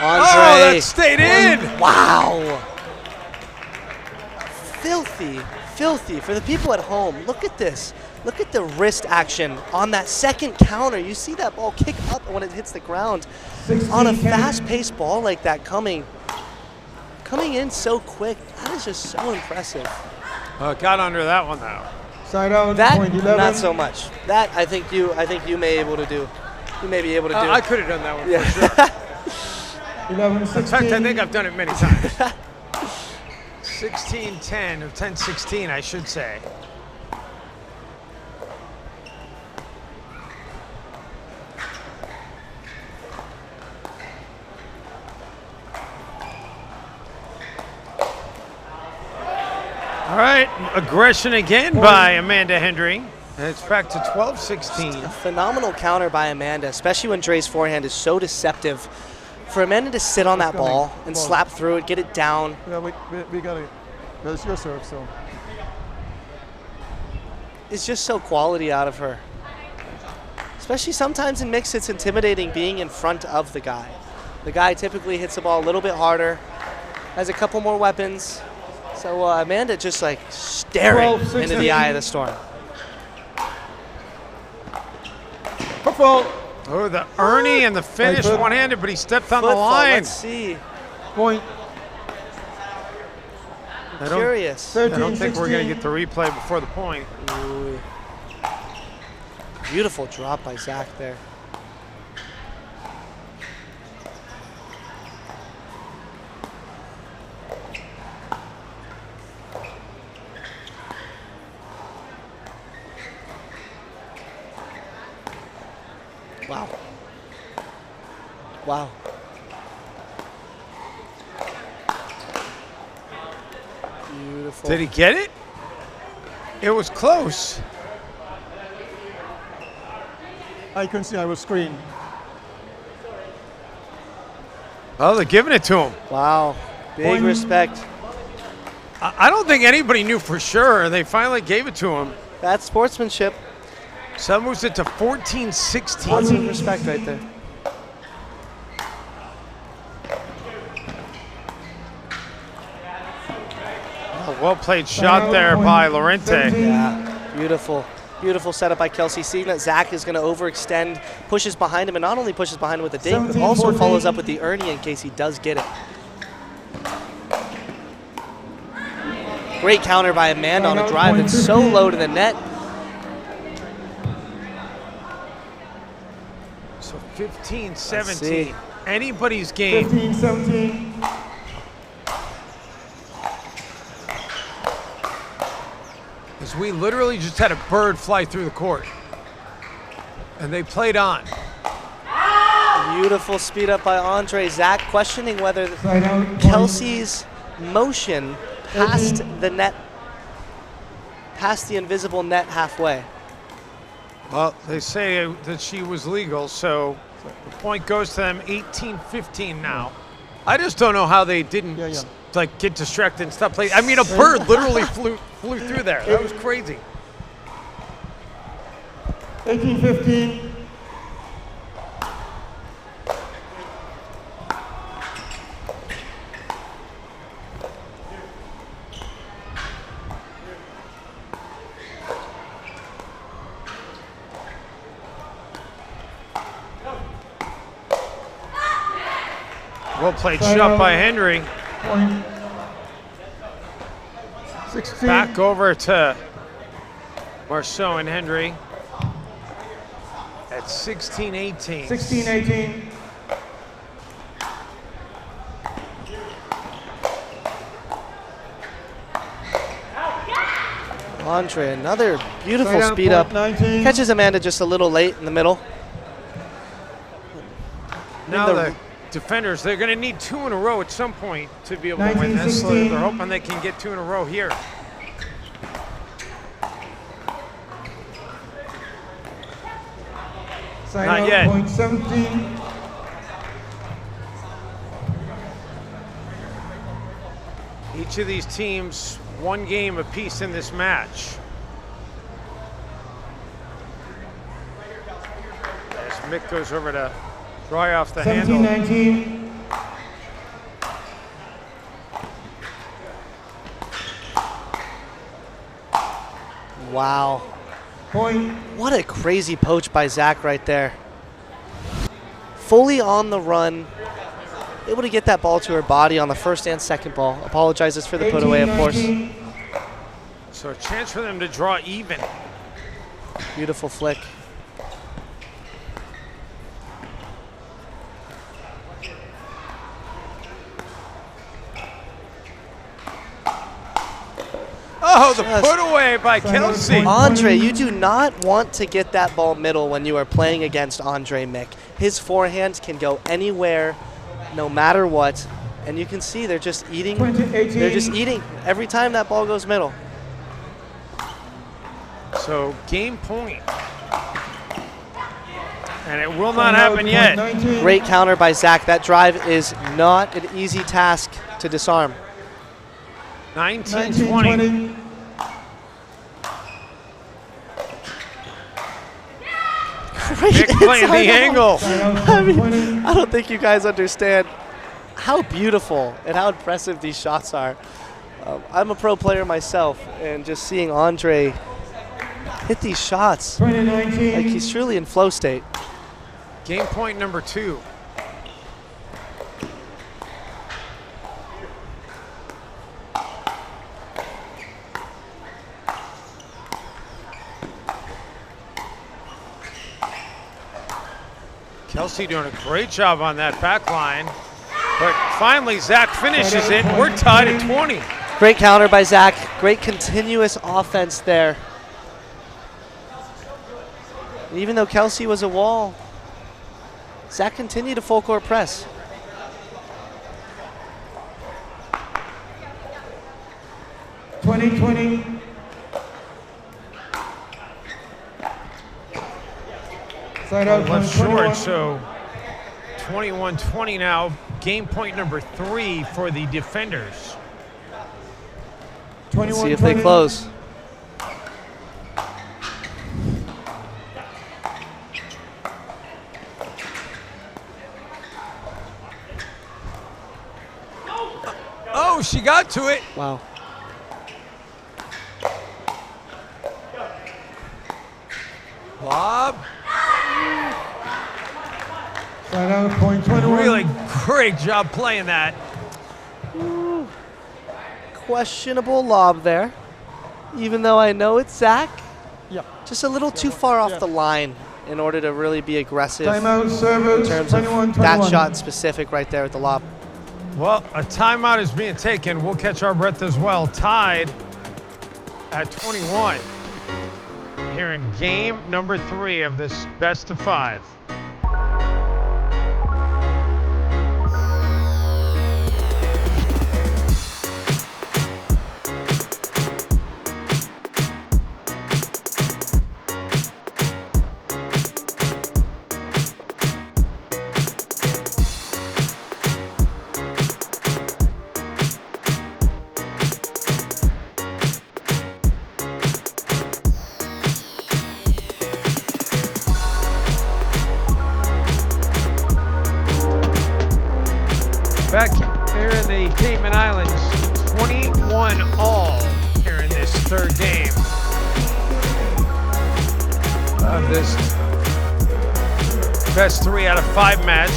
Oh, that stayed in. Wow. Filthy, filthy. For the people at home, look at this. Look at the wrist action on that second counter. You see that ball kick up when it hits the ground. On a fast-paced ball like that coming in so quick, that is just so impressive. Got under that one, though. Side out, That, point 11. not so much. That, I think you may be able to do. You may be able to do. I could have done that one Yeah. for sure. 11-16. In fact, I think I've done it many times. 16-10, or 10-16, I should say. All right, aggression again by Amanda Hendry. And it's back to 12-16. A phenomenal counter by Amanda, especially when Dre's forehand is so deceptive. For Amanda to sit on that ball and slap through it, get it down. Yeah, we got it. That's your serve, so. It's just so quality out of her. Especially sometimes in mix, it's intimidating being in front of the guy. The guy typically hits the ball a little bit harder, has a couple more weapons. So Amanda just like staring into the eye of the storm. Oh, the Ernie and the finish one-handed, but he stepped on the line. Let's see. Point. Curious. I don't think we're going to get the replay before the point. Ooh. Beautiful drop by Zack there. Wow. Wow. Beautiful. Did he get it? It was close. I couldn't see, I was screen. Oh, they're giving it to him. Wow. Big respect. I don't think anybody knew for sure. They finally gave it to him. That's sportsmanship. So that moves it to 14-16. Lots of respect right there. A well-played shot there by Laurente. Yeah, beautiful. Beautiful setup by Kelsey. Seeing that Zack is going to overextend, pushes behind him, and not only pushes behind him with the dink, but also follows up with the Ernie in case he does get it. Great counter by Amanda on a drive that's so low to the net. So 15-17. Anybody's game. 15-17. Because we literally just had a bird fly through the court. And they played on. Beautiful speed up by Andre. Zack questioning whether Kelsey's motion past the net, past the invisible net halfway. Well, they say that she was legal, so the point goes to them. 18-15 now. I just don't know how they didn't like get distracted and stop playing. I mean, a bird literally flew through there. That was crazy. 18-15. Well played shot by Hendry. Point. 16. Back over to Marceau and Hendry at 16-18. 16-18. Andre, another beautiful Side out, speed up. point 19. Catches Amanda just a little late in the middle. Now defenders. They're going to need 2 in a row at some point to be able to win this. So they're hoping they can get 2 in a row here. Not yet. Point 17. Each of these teams 1 game apiece in this match. As Mick goes over to dry off the handle. 17-19. Wow. Point. What a crazy poach by Zack right there. Fully on the run. Able to get that ball to her body on the first and second ball. Apologizes for the put away, of course. So a chance for them to draw even. Beautiful flick. Oh, the put away by Kelsey. Andre, you do not want to get that ball middle when you are playing against Andre Mick. His forehand can go anywhere, no matter what. And you can see they're just eating. They're just eating every time that ball goes middle. So game point. And it will not happen yet. Great counter by Zack. That drive is not an easy task to disarm. 19-20. Mick playing the angle. I mean, I don't think you guys understand how beautiful and how impressive these shots are. I'm a pro player myself, and just seeing Andre hit these shots, like he's truly in flow state. Game point number 2. Kelsey doing a great job on that back line. But finally, Zack finishes it. We're tied at 20. Great counter by Zack. Great continuous offense there. Even though Kelsey was a wall, Zack continued to full court press. Side out. Left short, so 21-20 now. Game point number 3 for the defenders. Let's see if they close. Oh, she got to it. Wow. Bob. Side out. Point 21. Really great job playing that. Ooh. Questionable lob there. Even though I know it's Zack. Yeah. Just a little too far off the line in order to really be aggressive Timeout, servers, in terms 21, of that 21. shot in specific right there with the lob. Well, a timeout is being taken. We'll catch our breath as well. Tied at 21. Here in game number 3 of this best of 5. Back here in the Cayman Islands, 21 all here in this 3rd game of this best 3 out of 5 match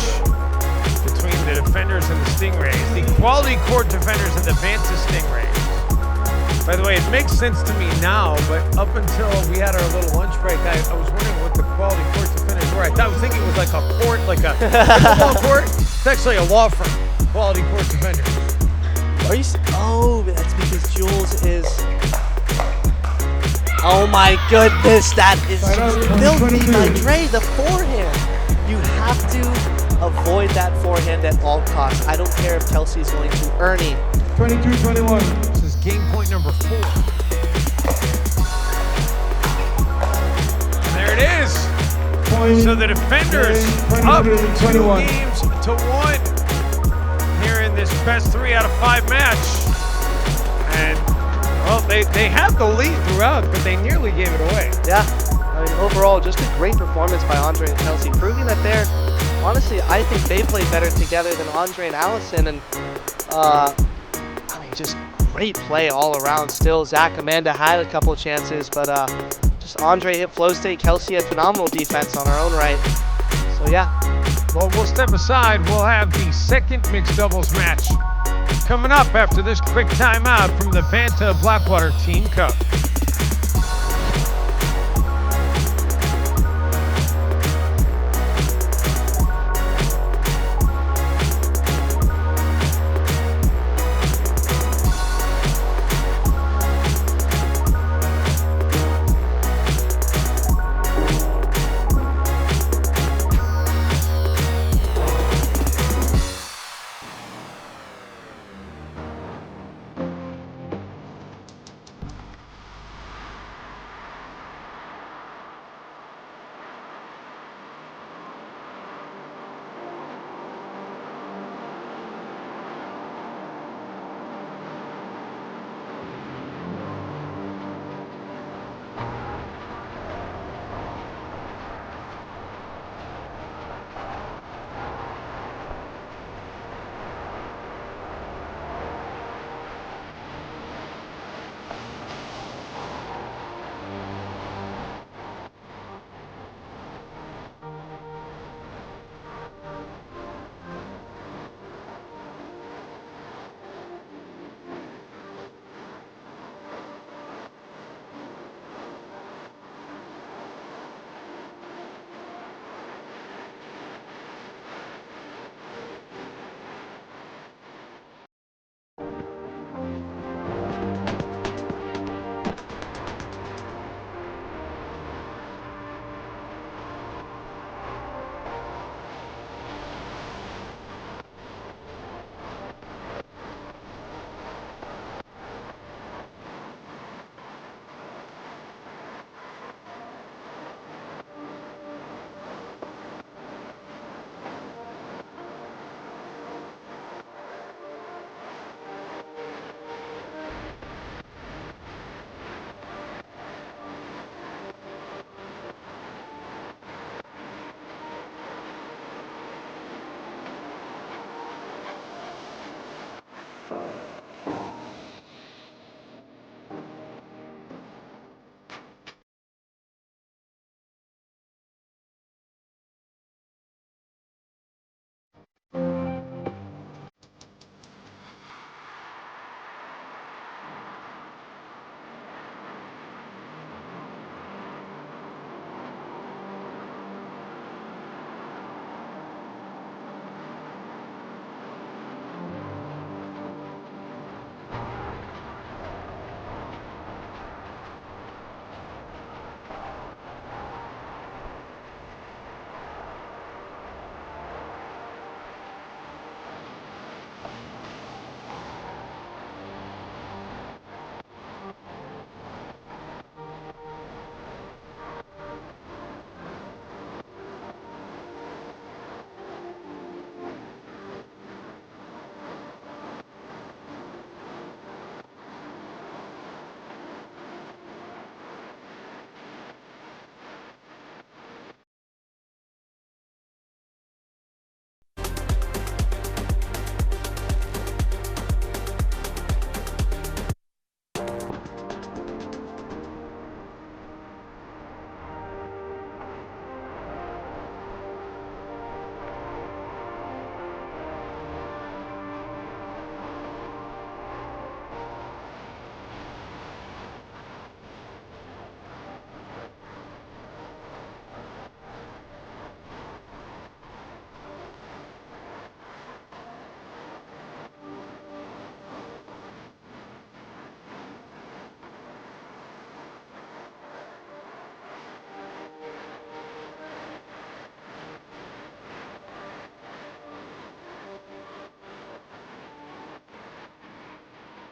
between the defenders and the Stingrays. The quality court defenders and the Vanta Stingrays. By the way, it makes sense to me now, but up until we had our little lunch break, I was wondering what the quality court defenders were. I was thinking it was like a court, like a football court. It's actually a law firm. Quality court defenders. Are you? Oh, that's because Jules is. Oh my goodness, that is filthy by Dre. The forehand. You have to avoid that forehand at all costs. I don't care if Kelsey's going to Ernie. 22-21. This is game point number 4. And there it is. Point So the defenders up 2 games to 1 here in this best 3 out of 5 match. And well, they had the lead throughout, but they nearly gave it away. Yeah, I mean, overall, just a great performance by Andre and Kelsey, proving that they're, honestly, I think they play better together than Andre and Allison, and I mean, just great play all around still. Zack, Amanda had a couple of chances, but just Andre hit flow state, Kelsey had phenomenal defense on her own right. So yeah. Well, we'll step aside. We'll have the second mixed doubles match coming up after this quick timeout from the Vanta Blackwater Team Cup.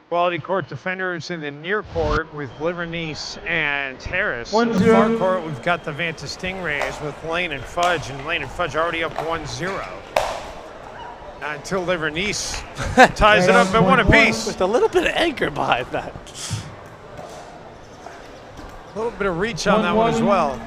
Quality court defenders in the near court with Livornese and Harris. In 1-0. the far court, we've got the Vanta Stingrays with Lane and Fudge, and Lane and Fudge already up 1-0. Until Livornese ties it up at 1 apiece. With a little bit of anger behind that. A little bit of reach on that one as well.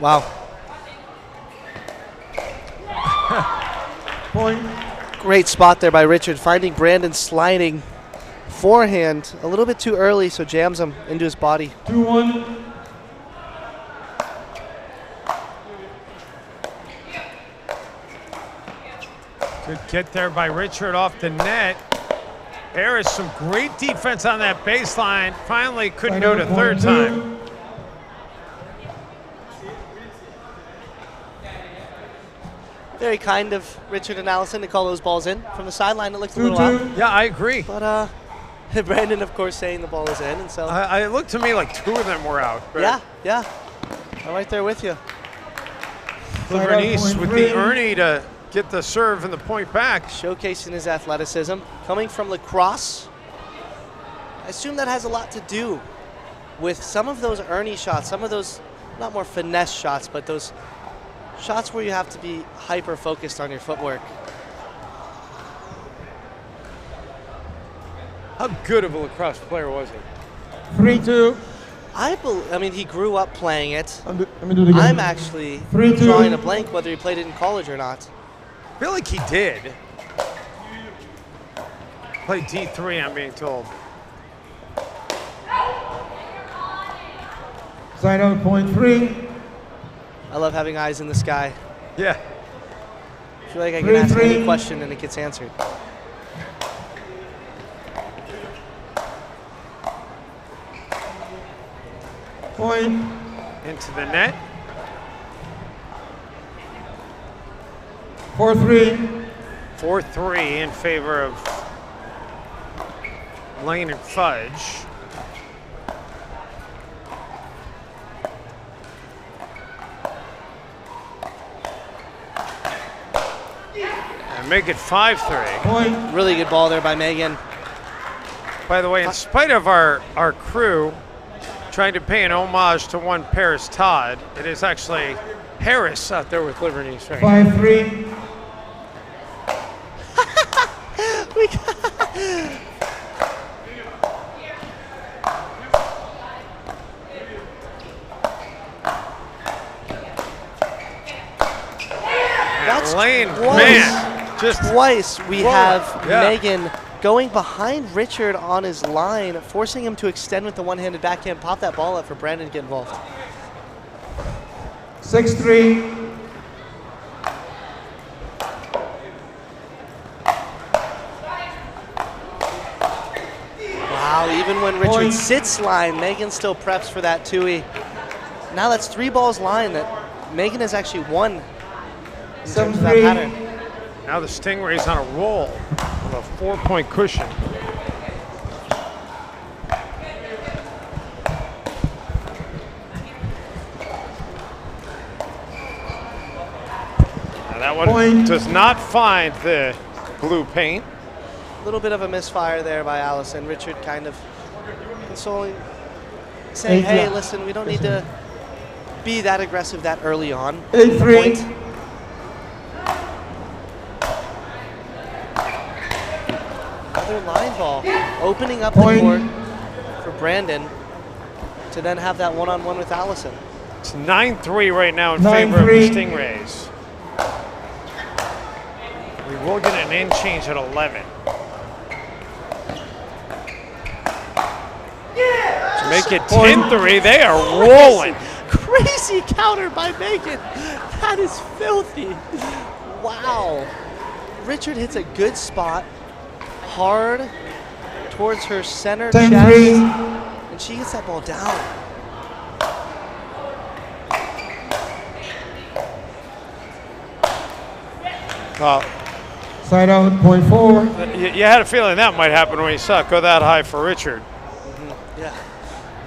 Wow. Point. Great spot there by Richard, finding Brandon sliding forehand a little bit too early, so jams him into his body. 2-1. Good get there by Richard off the net. Harris, some great defense on that baseline. Finally couldn't do it a third time. Very kind of Richard and Allison to call those balls in. From the sideline, it looked a little out. Yeah, I agree. But Brandon, of course, saying the ball is in, and so. It looked to me like 2 of them were out. Yeah, yeah. I'm right there with you. Livornese with the Ernie to get the serve and the point back. Showcasing his athleticism. Coming from lacrosse, I assume that has a lot to do with some of those Ernie shots, some of those, not more finesse shots, but those shots where you have to be hyper-focused on your footwork. How good of a lacrosse player was he? 3-2. I mean, he grew up playing it. Let me do it again. I'm actually 3-2. drawing a blank whether he played it in college or not. I feel like he did. Played D3, I'm being told. Side out, point 3. I love having eyes in the sky. Yeah. I feel like I can ask 3-3. any question and it gets answered. Point. Into the net. 4-3. 4-3 in favor of Lane and Fudge. And make it 5-3. Point. Really good ball there by Megan. By the way, in spite of our crew trying to pay an homage to one Paris Todd, it is actually Harris out there with Livornese right now. 5-3. That's Lane, twice, man, just twice we Whoa, have yeah. Megan going behind Richard on his line, forcing him to extend with the one-handed backhand, pop that ball up for Brandon to get involved. 6-3. Wow, even when Richard sits line, Megan still preps for that twoie. Now that's 3 balls line that Megan has actually won in terms of that 7-3. pattern. now the Stingrays on a roll with a 4-point cushion. Now that one Point. does not find the blue paint. A little bit of a misfire there by Allison. Richard kind of consoling, saying, hey, listen, we don't need to be that aggressive that early on. 8-3. Point. Another line ball, opening up the court for Brandon to then have that one-on-one with Allison. It's 9-3 right now in favor of the Stingrays. We will get an end change at 11. To make it 10-3, they are rolling. Crazy counter by Megan. That is filthy. Wow. Richard hits a good spot, hard towards her center chest, and she gets that ball down. Side out, .4. You had a feeling that might happen when you saw it go that high for Richard. Yeah.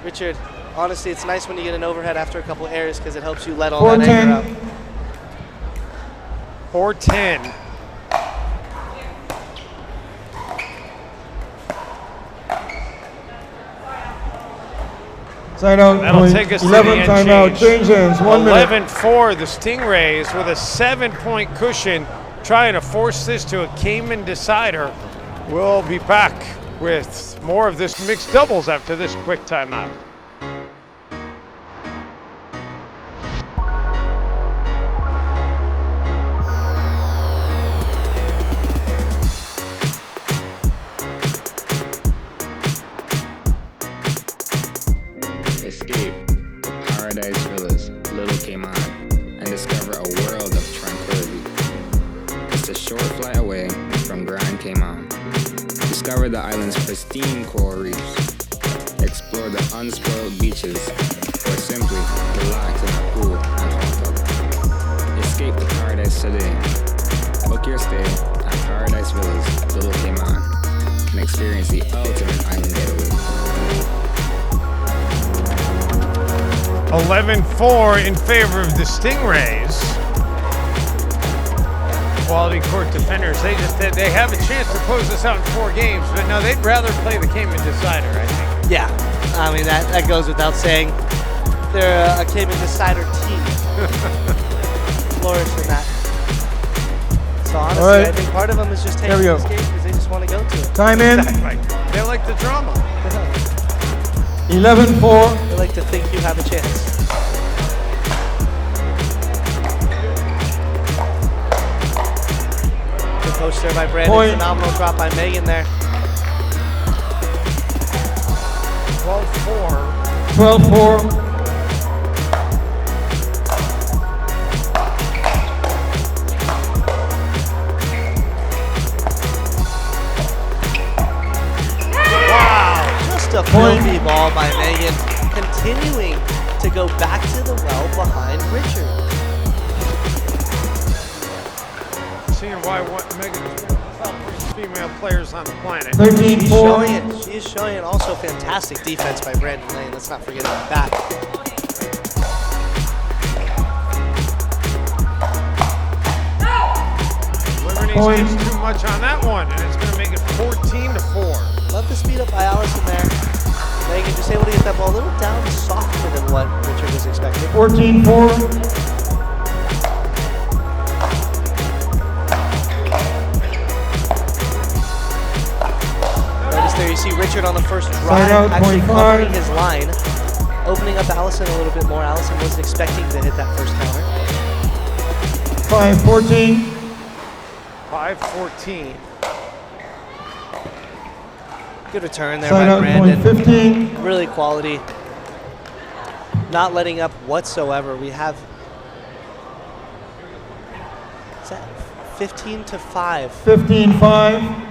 Richard, honestly, it's nice when you get an overhead after a couple errors because it helps you let all that anger out. 4-10. Side out, That'll take us 11, to the end timeout, change hands, 1 minute. 11-4, the Stingrays with a 7-point cushion trying to force this to a Cayman decider. We'll be back with more of this mixed doubles after this quick timeout. Escape Paradise Villas, Little Cayman, and discover a world of tranquility. It's a short flight away from Grand Cayman. Discover the island's pristine coral reefs. Explore the unspoiled beaches, or simply relax in the pool and hot tub. Escape to paradise today. Book your stay at Paradise Villas, Little Cayman, and experience the ultimate island getaway. 11-4 in favor of the Stingrays. Quality court defenders, they have a chance to close this out in 4 games, but no, they'd rather play the Cayman decider, I think. Yeah, I mean, that goes without saying. They're a Cayman decider team. Flourish in that. So honestly, right. I think part of them is just taking this game because they just want to go to it. Time in. Exactly. They like the drama. 11-4. They like to think you have a chance. Good coach there by Brandon. Point. Phenomenal drop by Megan there. 12-4. 12-4. A filthy ball by Megan, continuing to go back to the well behind Richard. Seeing why Megan is one of the top female players on the planet. 13-4. She is showing it. Also fantastic defense by Brandon Lane. Let's not forget about that. Livornese gets too much on that one, and it's going to make it 14-4. Love the speed up by Allison there. Megan just able to get that ball a little down softer than what Richard was expecting. 14-4. Notice there you see Richard on the first drive out, actually 0.5. covering his line, opening up Allison a little bit more. Allison wasn't expecting to hit that first counter. 5-14. 5-14. Good return there Side by out, Brandon. 15. Really quality. Not letting up whatsoever. We have, is that 15-5? 15-5.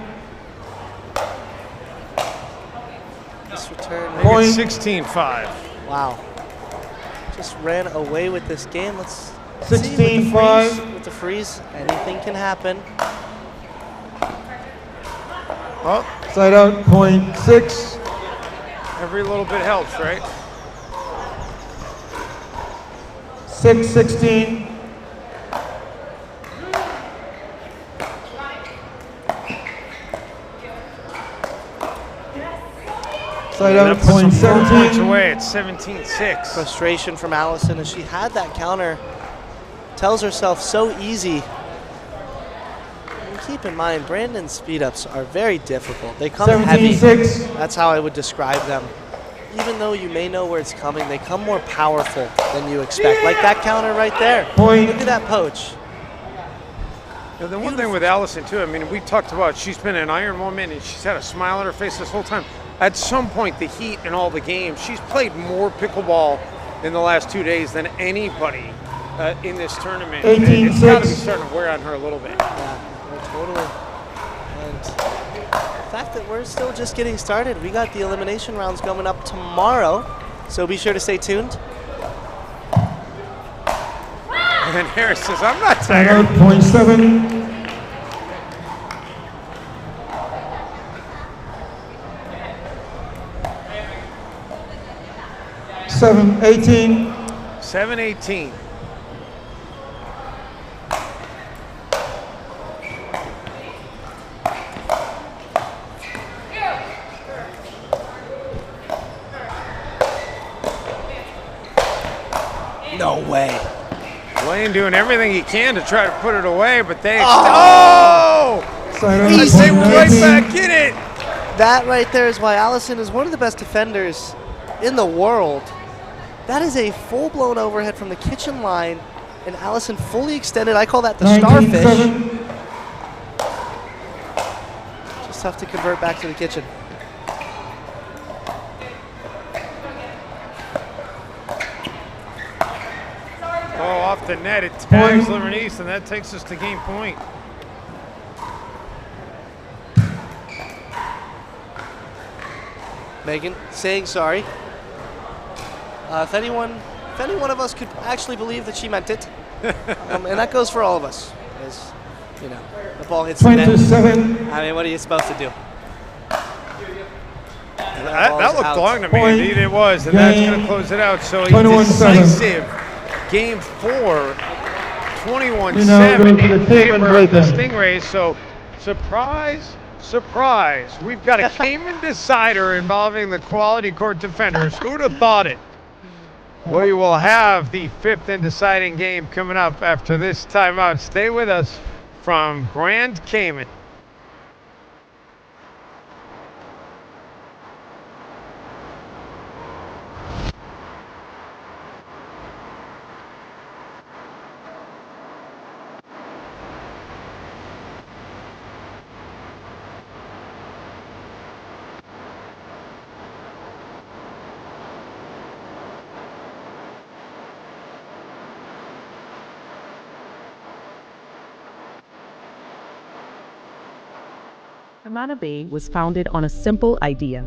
This return. Point. 16-5. Wow. Just ran away with this game. Let's 16-5. with the freeze. Anything can happen. Well, Side out, .6. every little bit helps, right? 6-16. Side out, That puts them 4 points .17. away at 17-6. Frustration from Allison as she had that counter. Tells herself so easy. And keep in mind, Brandon's speed ups are very difficult. They come heavy. 17-6. That's how I would describe them. Even though you may know where it's coming, they come more powerful than you expect. Like that counter right there. Point. Look at that poach. Now, the one thing with Allison, too, I mean, we talked about she's been an Iron Woman and she's had a smile on her face this whole time. At some point, the heat in all the games, she's played more pickleball in the last 2 days than anybody in this tournament. 18-6. It's got to be starting to wear on her a little bit. Yeah, totally. And the fact that we're still just getting started, we got the elimination rounds coming up tomorrow, so be sure to stay tuned. And Harris says, I'm not Side out, tired. .7. 7-18. 7-18. No way. Blaine doing everything he can to try to put it away, but they Easy. they were right back in it. That right there is why Allison is one of the best defenders in the world. That is a full-blown overhead from the kitchen line, and Allison fully extended. I call that the starfish. Just have to convert back to the kitchen. Oh, off the net, it tags Livornese, and that takes us to game point. Megan saying sorry. If any one of us could actually believe that she meant it, and that goes for all of us, as you know, the ball hits the net. 27. I mean, what are you supposed to do? That looked long to me. Indeed, it was, and that's going to close it out. So a 21-7. decisive game 4, 21-7 in favor of the Stingrays. So surprise, surprise, we've got a Cayman decider involving the quality court defenders. Who'd have thought it? We will have the 5th and deciding game coming up after this timeout. Stay with us from Grand Cayman. Amanda Bay was founded on a simple idea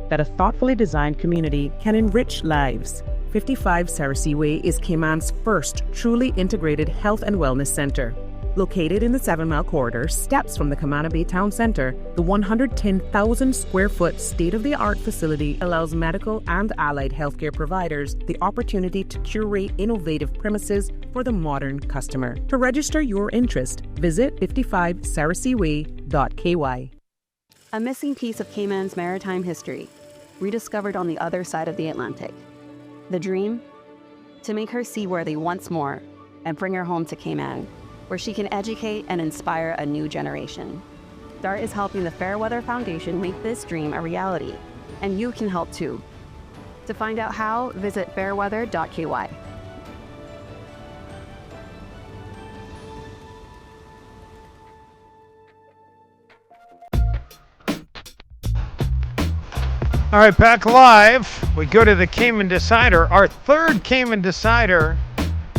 that a thoughtfully designed community can enrich lives. 55 Sarasee Way is Cayman's first truly integrated health and wellness center. Located in the 7 Mile Corridor, steps from the Camana Bay Town Center, the 110,000 square foot state-of-the-art facility allows medical and allied healthcare providers the opportunity to curate innovative premises for the modern customer. To register your interest, visit 55saraseeway.ky. A missing piece of Cayman's maritime history, rediscovered on the other side of the Atlantic. The dream? To make her seaworthy once more and bring her home to Cayman, where she can educate and inspire a new generation. DART is helping the Fairweather Foundation make this dream a reality, and you can help too. To find out how, visit fairweather.ky. All right, back live. We go to the Cayman Decider, our 3rd Cayman Decider,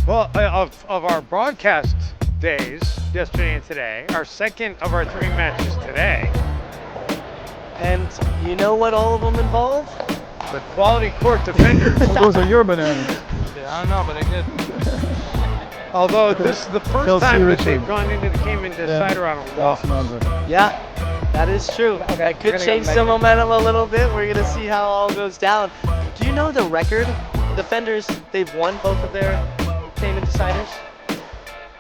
well, of our broadcast days, yesterday and today, our 2nd of our 3 matches today. And you know what all of them involve? The quality court defenders. Those are your bananas. I don't know, but they're good. Although this is the first Kelsey time that Laurente. they've gone into the Cayman Decider on a loss. Yeah, that is true. That could change the momentum a little bit. We're going to see how it all goes down. Do you know the record? Defenders, they've won both of their Cayman Deciders?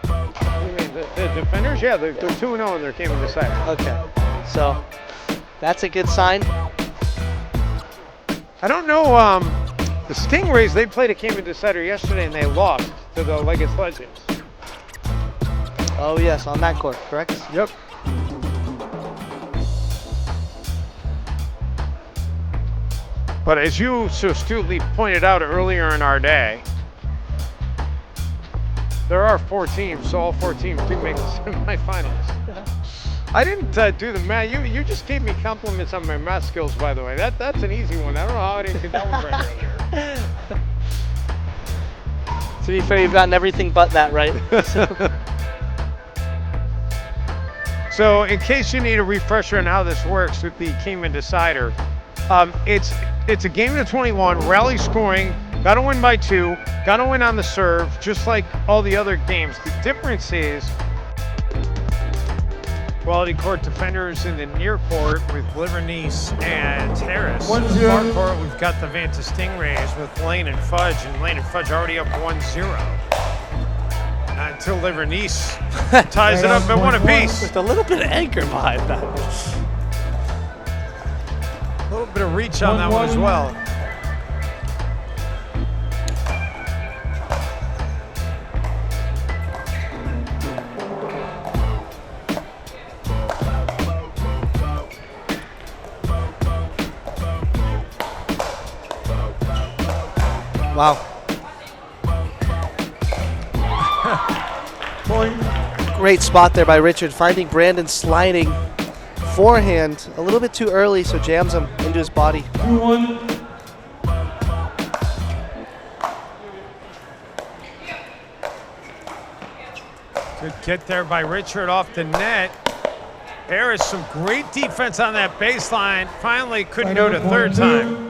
You mean the defenders? Yeah, they're 2-0 in their Cayman Decider. Okay, so that's a good sign. I don't know, the Stingrays, they played a Cayman Decider yesterday and they lost to the Legacy Legends. Oh yes, on that court, correct? Yep. But as you so astutely pointed out earlier in our day, there are 4 teams, so all 4 teams do make the semifinals. I didn't do the math. You just gave me compliments on my math skills, by the way. That's an easy one. I don't know how I didn't get that one right earlier. To be fair, you've gotten everything but that right. So in case you need a refresher on how this works with the Cayman Decider, it's a game of 21, rally scoring, got to win by 2, got to win on the serve, just like all the other games. The difference is Quality court defenders in the near court with Livornese and Harris. 1-0. In the far court, we've got the Vanta Stingrays with Lane and Fudge, and Lane and Fudge already up 1-0. Until Livornese ties it up at 1 apiece. With a little bit of anchor behind that. A little bit of reach on that one as well. Wow. Point. Great spot there by Richard, finding Brandon sliding forehand a little bit too early, so jams him into his body. 2-1. Good get there by Richard off the net. Harris, some great defense on that baseline. Finally couldn't go to third time.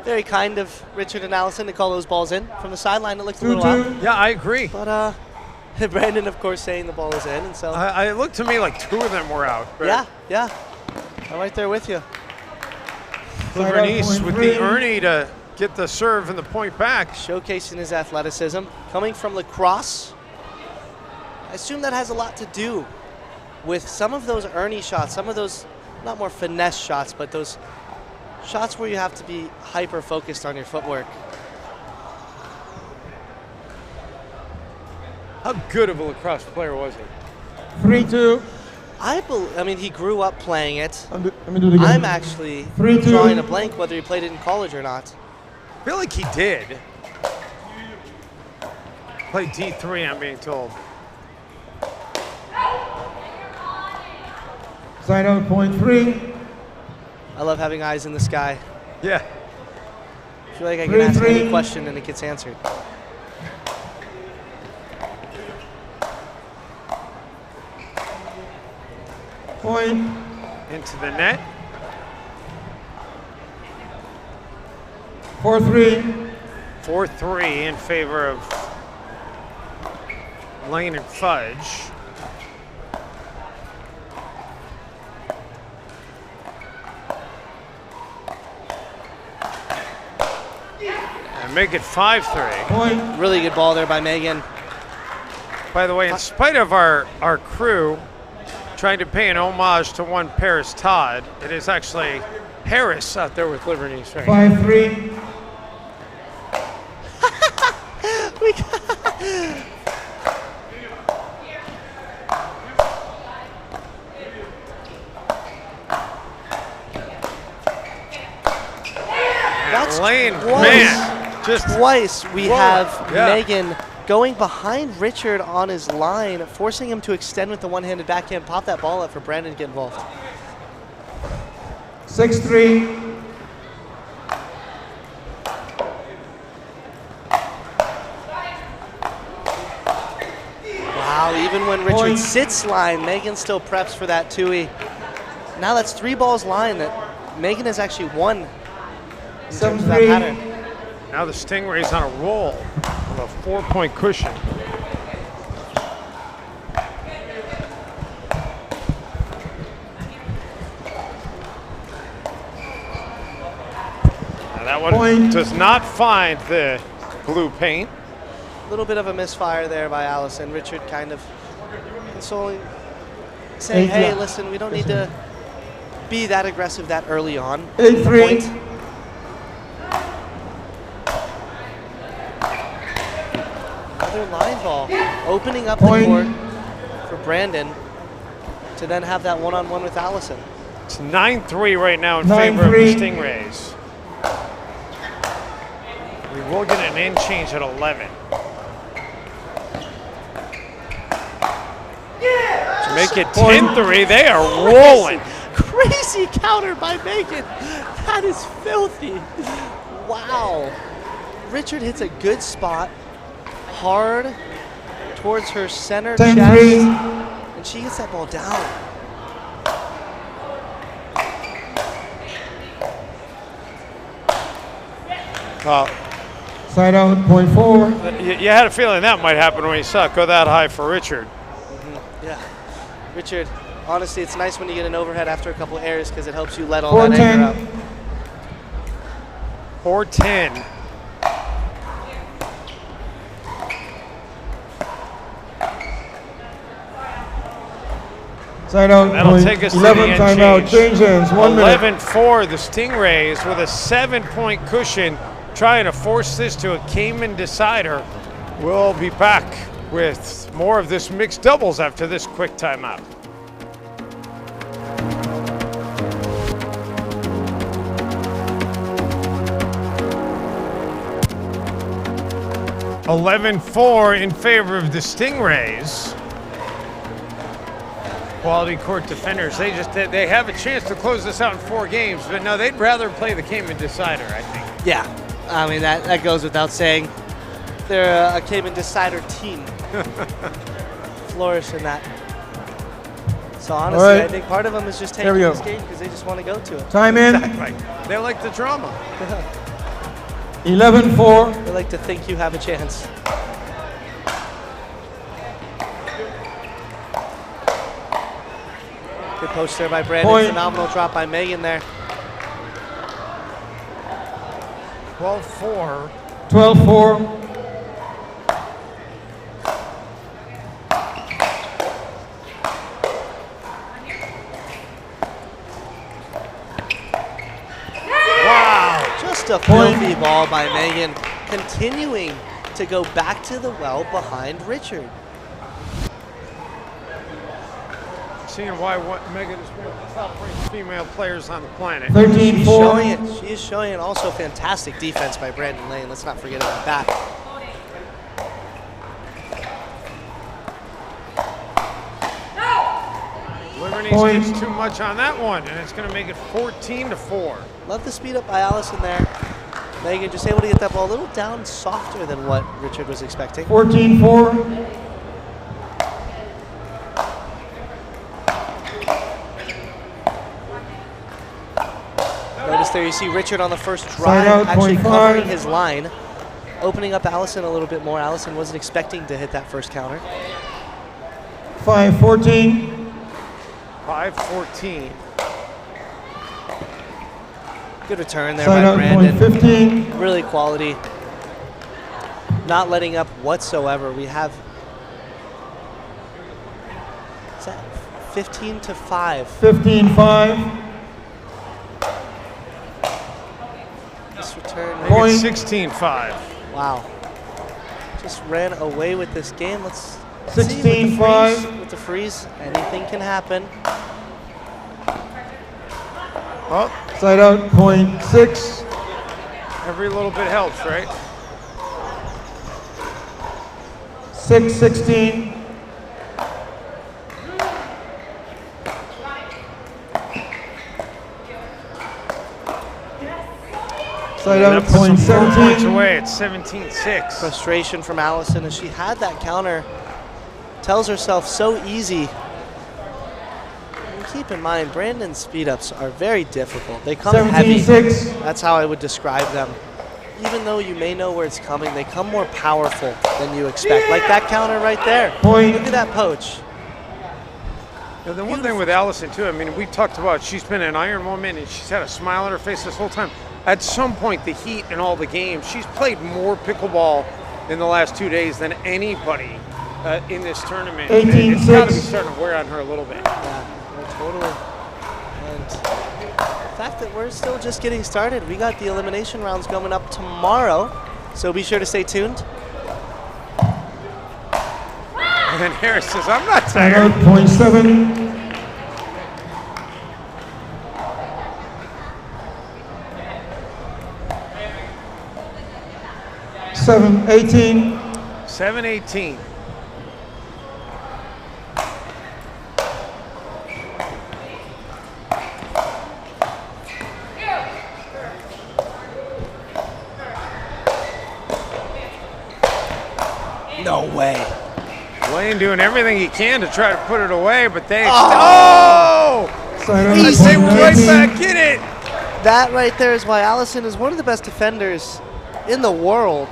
Very kind of Richard and Allison to call those balls in. From the sideline, it looked a little out. Yeah, I agree. But Brandon, of course, saying the ball is in, and so. It looked to me like 2 of them were out. Yeah, yeah. I'm right there with you. Livornese with the Ernie to get the serve and the point back. Showcasing his athleticism. Coming from lacrosse, I assume that has a lot to do with some of those Ernie shots, some of those, not more finesse shots, but those shots where you have to be hyper-focused on your footwork. How good of a lacrosse player was he? 3-2. I mean, he grew up playing it. Let me do it again. I'm actually 3-2. drawing a blank whether he played it in college or not. I feel like he did. Played D3, I'm being told. Side out, point 3. I love having eyes in the sky. Yeah. I feel like I can ask any question and it gets answered. Point. Into the net. 4-3. 4-3 in favor of Lane and Fudge. And make it 5-3. Point. Really good ball there by Megan. By the way, in spite of our crew trying to pay an homage to one Paris Todd, it is actually Harris out there with Livornese right now. 5-3. That's Lane, twice, man, just twice we have yeah. Megan going behind Richard on his line, forcing him to extend with the one-handed backhand, pop that ball up for Brandon to get involved. 6-3. Wow, even when Richard sits line, Megan still preps for that 2-E. Now that's 3 balls line that Megan has actually won in terms of that pattern. Now the Stingrays on a roll with a 4-point cushion. Now that one does not find the blue paint. A little bit of a misfire there by Allison. Richard kind of consoling, saying, hey, listen, we don't need to be that aggressive that early on. 8-3. Another line ball, opening up the court for Brandon to then have that one-on-one with Allison. It's 9-3 right now in favor of the Stingrays. We will get an end change at 11. To make it 10-3, they are rolling. Crazy counter by Megan. That is filthy. Wow. Richard hits a good spot, hard towards her center chest, and she gets that ball down. Side out, .4. You had a feeling that might happen when you saw it go that high for Richard. Yeah. Richard, honestly, it's nice when you get an overhead after a couple errors because it helps you let all that anger out. 4-10. Side out, That'll take us 11, to the end timeout, change hands, 1 minute. 11-4, the Stingrays with a 7-point cushion trying to force this to a Cayman decider. We'll be back with more of this mixed doubles after this quick timeout. (11-4) in favor of the Stingrays. Quality court defenders. They have a chance to close this out in 4 games, but no, they'd rather play the Cayman decider, I think. Yeah, I mean that goes without saying. They're a Cayman decider team. Flourish in that. So honestly, right. I think part of them is just taking this game because they just want to go to it. Time in. Exactly. They like the drama. 11-4. They like to think you have a chance. Good poach there by Brandon. Point. Phenomenal drop by Megan there. 12-4. 12-4. Just a filthy ball by Megan, continuing to go back to the well behind Richard. Seeing why Megan is one of the top-ranked female players on the planet. 13-4. She is showing it. Also fantastic defense by Brandon Lane. Let's not forget about that. Livornese gets too much on that one, and it's going to make it 14-4. Love the speed up by Allison there. Megan just able to get that ball a little down softer than what Richard was expecting. 14-4. Notice there you see Richard on the first drive actually covering his line, opening up Allison a little bit more. Allison wasn't expecting to hit that first counter. 5-14. 5-14. Good return there Side by out, Brandon. 15. Really quality. Not letting up whatsoever. We have, is that 15-5? 15-5. This return. 16-5. Wow. Just ran away with this game. Let's 16-5. with the freeze. Anything can happen. Well, side out, .6. Every little bit helps, right? 6-16. Side out, That puts them 4 points .17. away at 17-6. Frustration from Allison as she had that counter. Tells herself so easy. And keep in mind, Brandon's speed ups are very difficult. They come heavy. 17-6. That's how I would describe them. Even though you may know where it's coming, they come more powerful than you expect. Like that counter right there. Point. Look at that poach. Now, the one thing with Allison, too, I mean, we talked about she's been an Iron Woman and she's had a smile on her face this whole time. At some point, the heat in all the games, she's played more pickleball in the last 2 days than anybody in this tournament. 18-6. It's got to be starting to wear on her a little bit. Yeah, totally. And the fact that we're still just getting started, we got the elimination rounds coming up tomorrow, so be sure to stay tuned. And then Harris says, I'm not Side out, tired. .7. Seven, 18. 7-18. No way. Lane doing everything he can to try to put it away, but they Side out, they were right 19. back in it. That right there is why Allison is one of the best defenders in the world?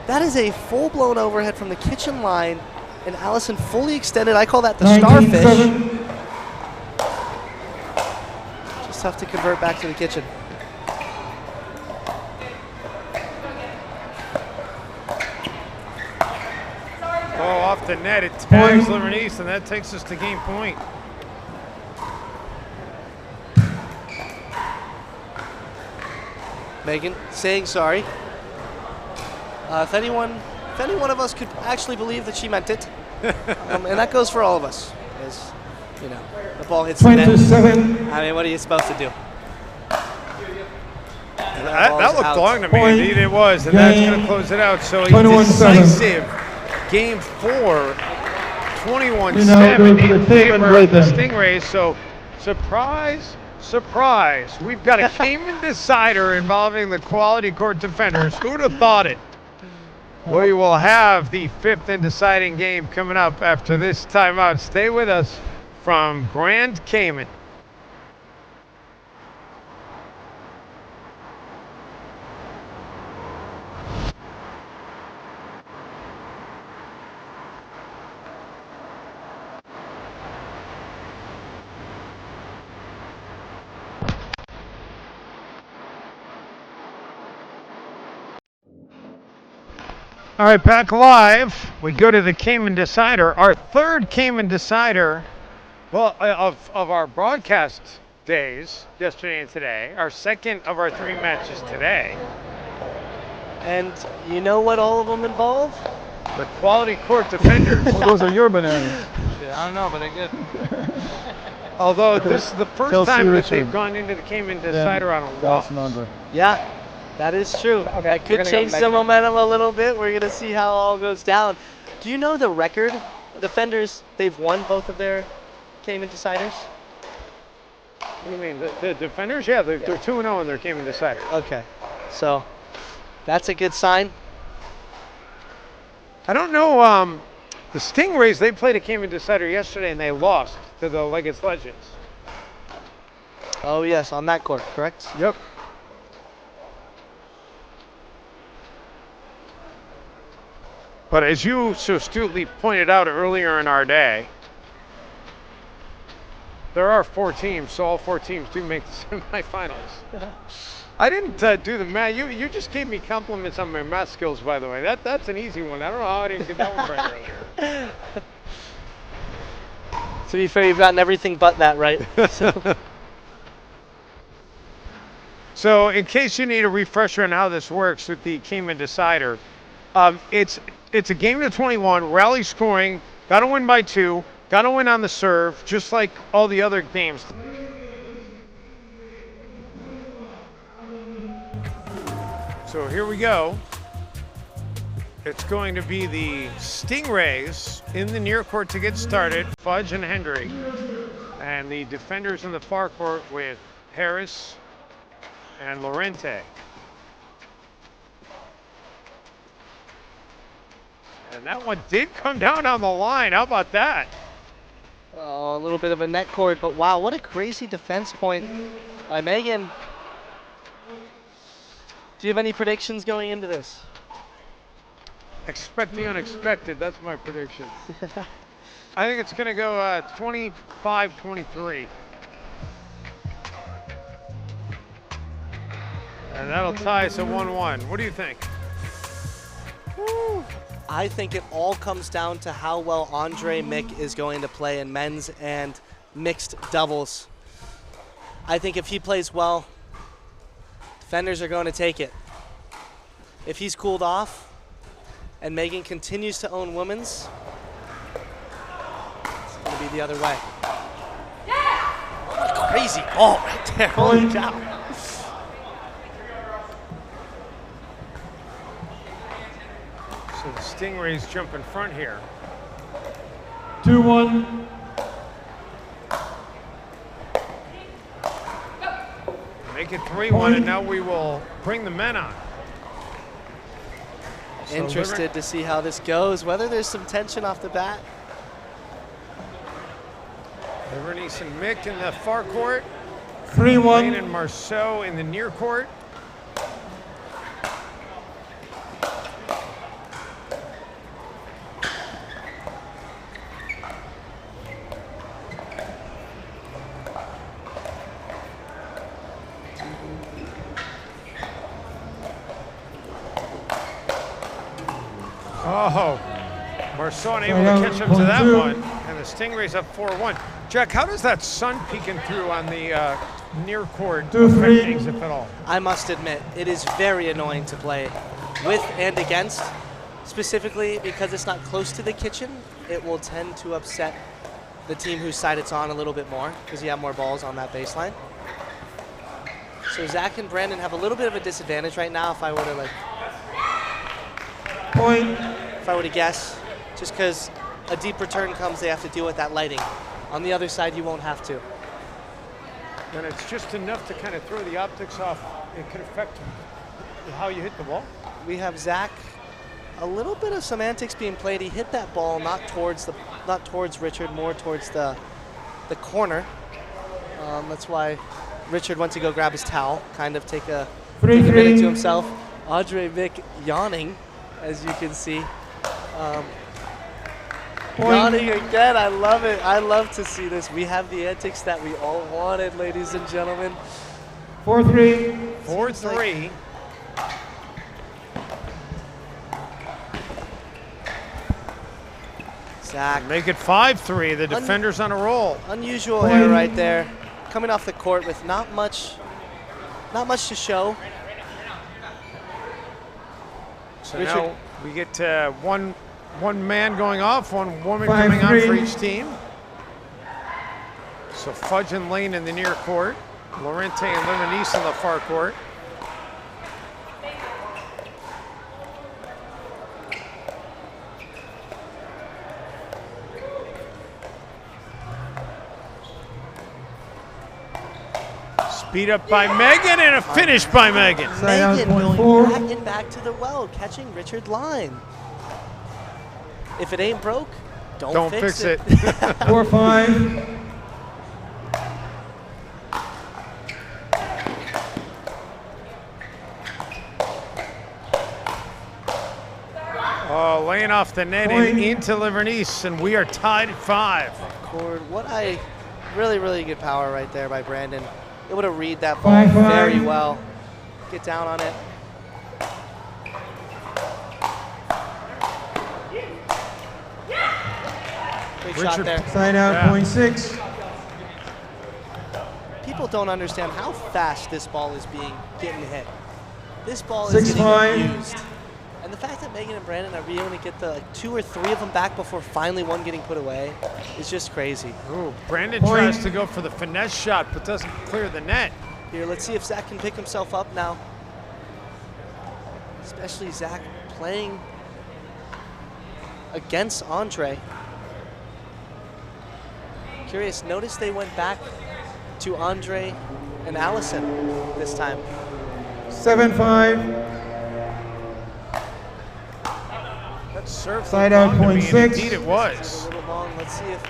That is a full-blown overhead from the kitchen line, and Allison fully extended. I call that the starfish. Just have to convert back to the kitchen. Oh, off the net, it tags Livornese, and that takes us to game point. Megan saying sorry. If any one of us could actually believe that she meant it, and that goes for all of us, as you know, the ball hits the net. I mean, what are you supposed to do? That looked long to me. Indeed, it was, and that's going to close it out. So a decisive game 4, 21-7 in favor of the Stingrays. So surprise. Surprise, we've got a Cayman decider involving the quality court defenders. Who'd have thought it? We will have the 5th and deciding game coming up after this timeout. Stay with us from Grand Cayman. All right, back live. We go to the Cayman Decider, our 3rd Cayman Decider, well, of our broadcast days, yesterday and today. Our 2nd of our 3 matches today. And you know what all of them involve? The quality court defenders. Well, those are your bananas. Yeah, I don't know, but they're good. Although this is the first Kelsey time that Laurente. they've gone into the Cayman Decider on a loss. Yeah. That is true. Okay, that could change the momentum a little bit. We're going to see how it all goes down. Do you know the record? Defenders, they've won both of their Cayman Deciders? What do you mean? The defenders? Yeah, they're 2-0 in their Cayman Decider. Okay. So, that's a good sign. I don't know. The Stingrays, they played a Cayman Decider yesterday and they lost to the Leggett's Legends. Oh, yes, on that court, correct? Yep. But as you so astutely pointed out earlier in our day, there are 4 teams, so all 4 teams do make the semifinals. I didn't do the math. You just gave me compliments on my math skills, by the way. That's an easy one. I don't know how I didn't get that one right earlier. To be fair, you've gotten everything but that right. So in case you need a refresher on how this works with the Cayman Decider, it's a game to 21, rally scoring, got to win by 2, got to win on the serve, just like all the other games. So here we go. It's going to be the Stingrays in the near court to get started, Fudge and Hendry, and the defenders in the far court with Harris and Laurente. And that one did come down on the line. How about that? Oh, a little bit of a net court, but wow, what a crazy defense point by Megan. Do you have any predictions going into this? Expect the unexpected. That's my prediction. I think it's going to go 25-23. And that'll tie us at 1-1. What do you think? Woo. I think it all comes down to how well Andre Mick is going to play in men's and mixed doubles. I think if he plays well, defenders are going to take it. If he's cooled off and Megan continues to own women's, it's going to be the other way. What a crazy ball right there. Holy cow. So the Stingrays jump in front here. 2-1. Make it 3-1, and now we will bring the men on. So Interested to see how this goes, whether there's some tension off the bat. Livornese and Mick in the far court. 3-1. Lane and Marceau in the near court. Marceau unable to catch up to that one, and the Stingrays up 4-1. Jack, how does that sun peeking through on the near court affect things, if at all? I must admit, it is very annoying to play with and against, specifically because it's not close to the kitchen. It will tend to upset the team whose side it's on a little bit more because you have more balls on that baseline. So Zack and Brandon have a little bit of a disadvantage right now if I were to if I were to guess, just because a deep return comes, they have to deal with that lighting. On the other side, you won't have to. And it's just enough to kind of throw the optics off. It could affect how you hit the ball. We have Zack, a little bit of semantics being played. He hit that ball not towards Richard, more towards the corner. That's why Richard went to go grab his towel, kind of take a minute to himself. Andre Mick yawning, as you can see. Yawning again, I love it. I love to see this. We have the antics that we all wanted, ladies and gentlemen. 4-3. 4-3. Zack. Make it 5-3. The defender's on a roll. Unusual error right there. Coming off the court with not much to show. So Richard. now we get one man going off, one woman coming on for each team. So Fudge and Lane in the near court, Laurente and Livornese in the far court. Beat up by Megan and a finish by Megan. Megan going back and back to the well, catching Richard line. If it ain't broke, don't fix it. 4-5. Oh, laying off the net and into Livornese, and we are tied at 5. What a really good power right there by Brandon. Able to read that ball very well. Get down on it. Great shot there. Side out, point 6. People don't understand how fast this ball is getting hit. This ball is getting used. And the fact that Megan and Brandon are able to get the 2 or 3 of them back before finally one getting put away is just crazy. Ooh, Brandon tries to go for the finesse shot, but doesn't clear the net. Here, let's see if Zack can pick himself up now. Especially Zack playing against Andre. Curious, notice they went back to Andre and Allison this time. 7-5. That served side out, point 6. Indeed it was. A little long. Let's see if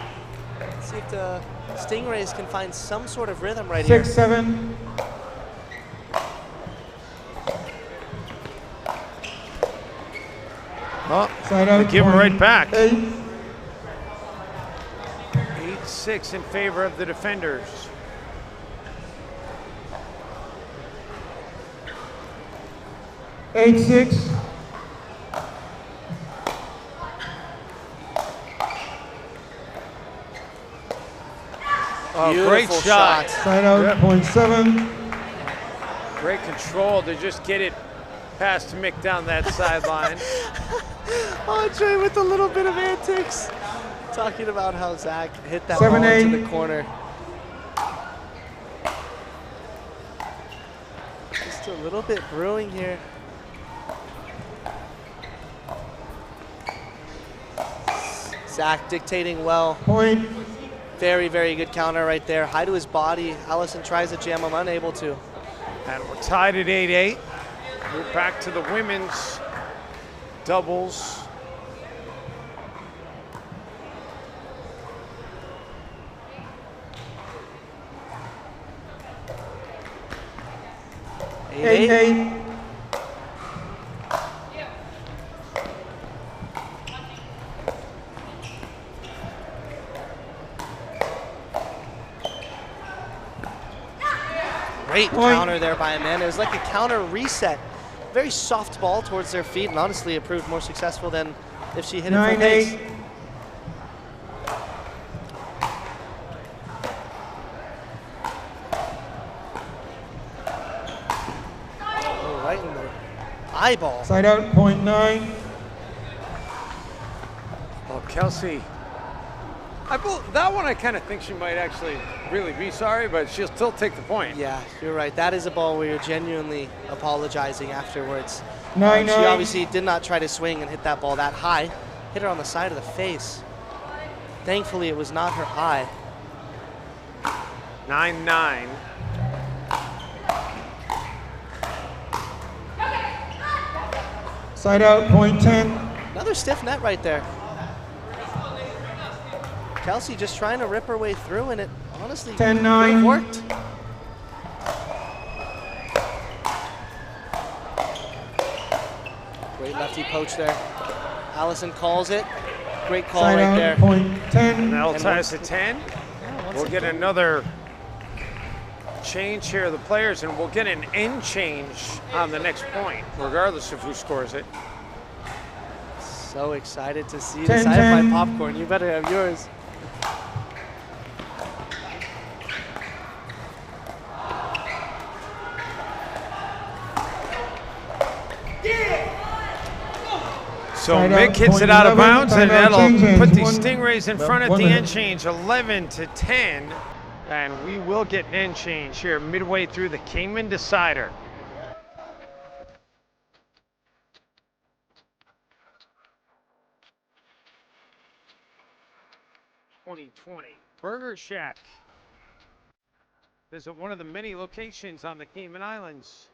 the Stingrays can find some sort of rhythm right 6-7. Oh, side out, give him right back. 8-6 in favor of the defenders. Oh, great shot. Side out, point 7. Great control to just get it past Mick down that sideline. Andre with a little bit of antics. Talking about how Zack hit that 7-8. ball into the corner. Just a little bit brewing here. Zack dictating well. Point. Very good counter right there. High to his body. Allison tries to jam him, unable to. And we're tied at 8-8. We're back to the women's doubles. Eight. Great counter there by Amanda. It was like a counter reset. Very soft ball towards their feet, and honestly, it proved more successful than if she hit it full pace. Oh, right in the eyeball. Side out, .9. Well, Kelsey, that one I kind of think she might actually really be sorry, but she'll still take the point. Yeah, you're right. That is a ball where you're genuinely apologizing afterwards. 9-9. She obviously did not try to swing and hit that ball that high. Hit her on the side of the face. Thankfully, it was not her eye. 9-9. Side out, .10. Another stiff net right there. Kelsey just trying to rip her way through, and it honestly 10-9. worked. Great lefty poach there. Allison calls it. Great call Side right out, there. .10. And that'll tie us at 10. We'll get another change here of the players, and we'll get an end change on the next point, regardless of who scores it. So excited to see this. I have my popcorn. You better have yours. So Mick hits it out of bounds, and that'll put the Stingrays in front at the end change, 11-10. And we will get an end change here midway through the Kingman Decider. Burger Shack. Visit one of the many locations on the Cayman Islands.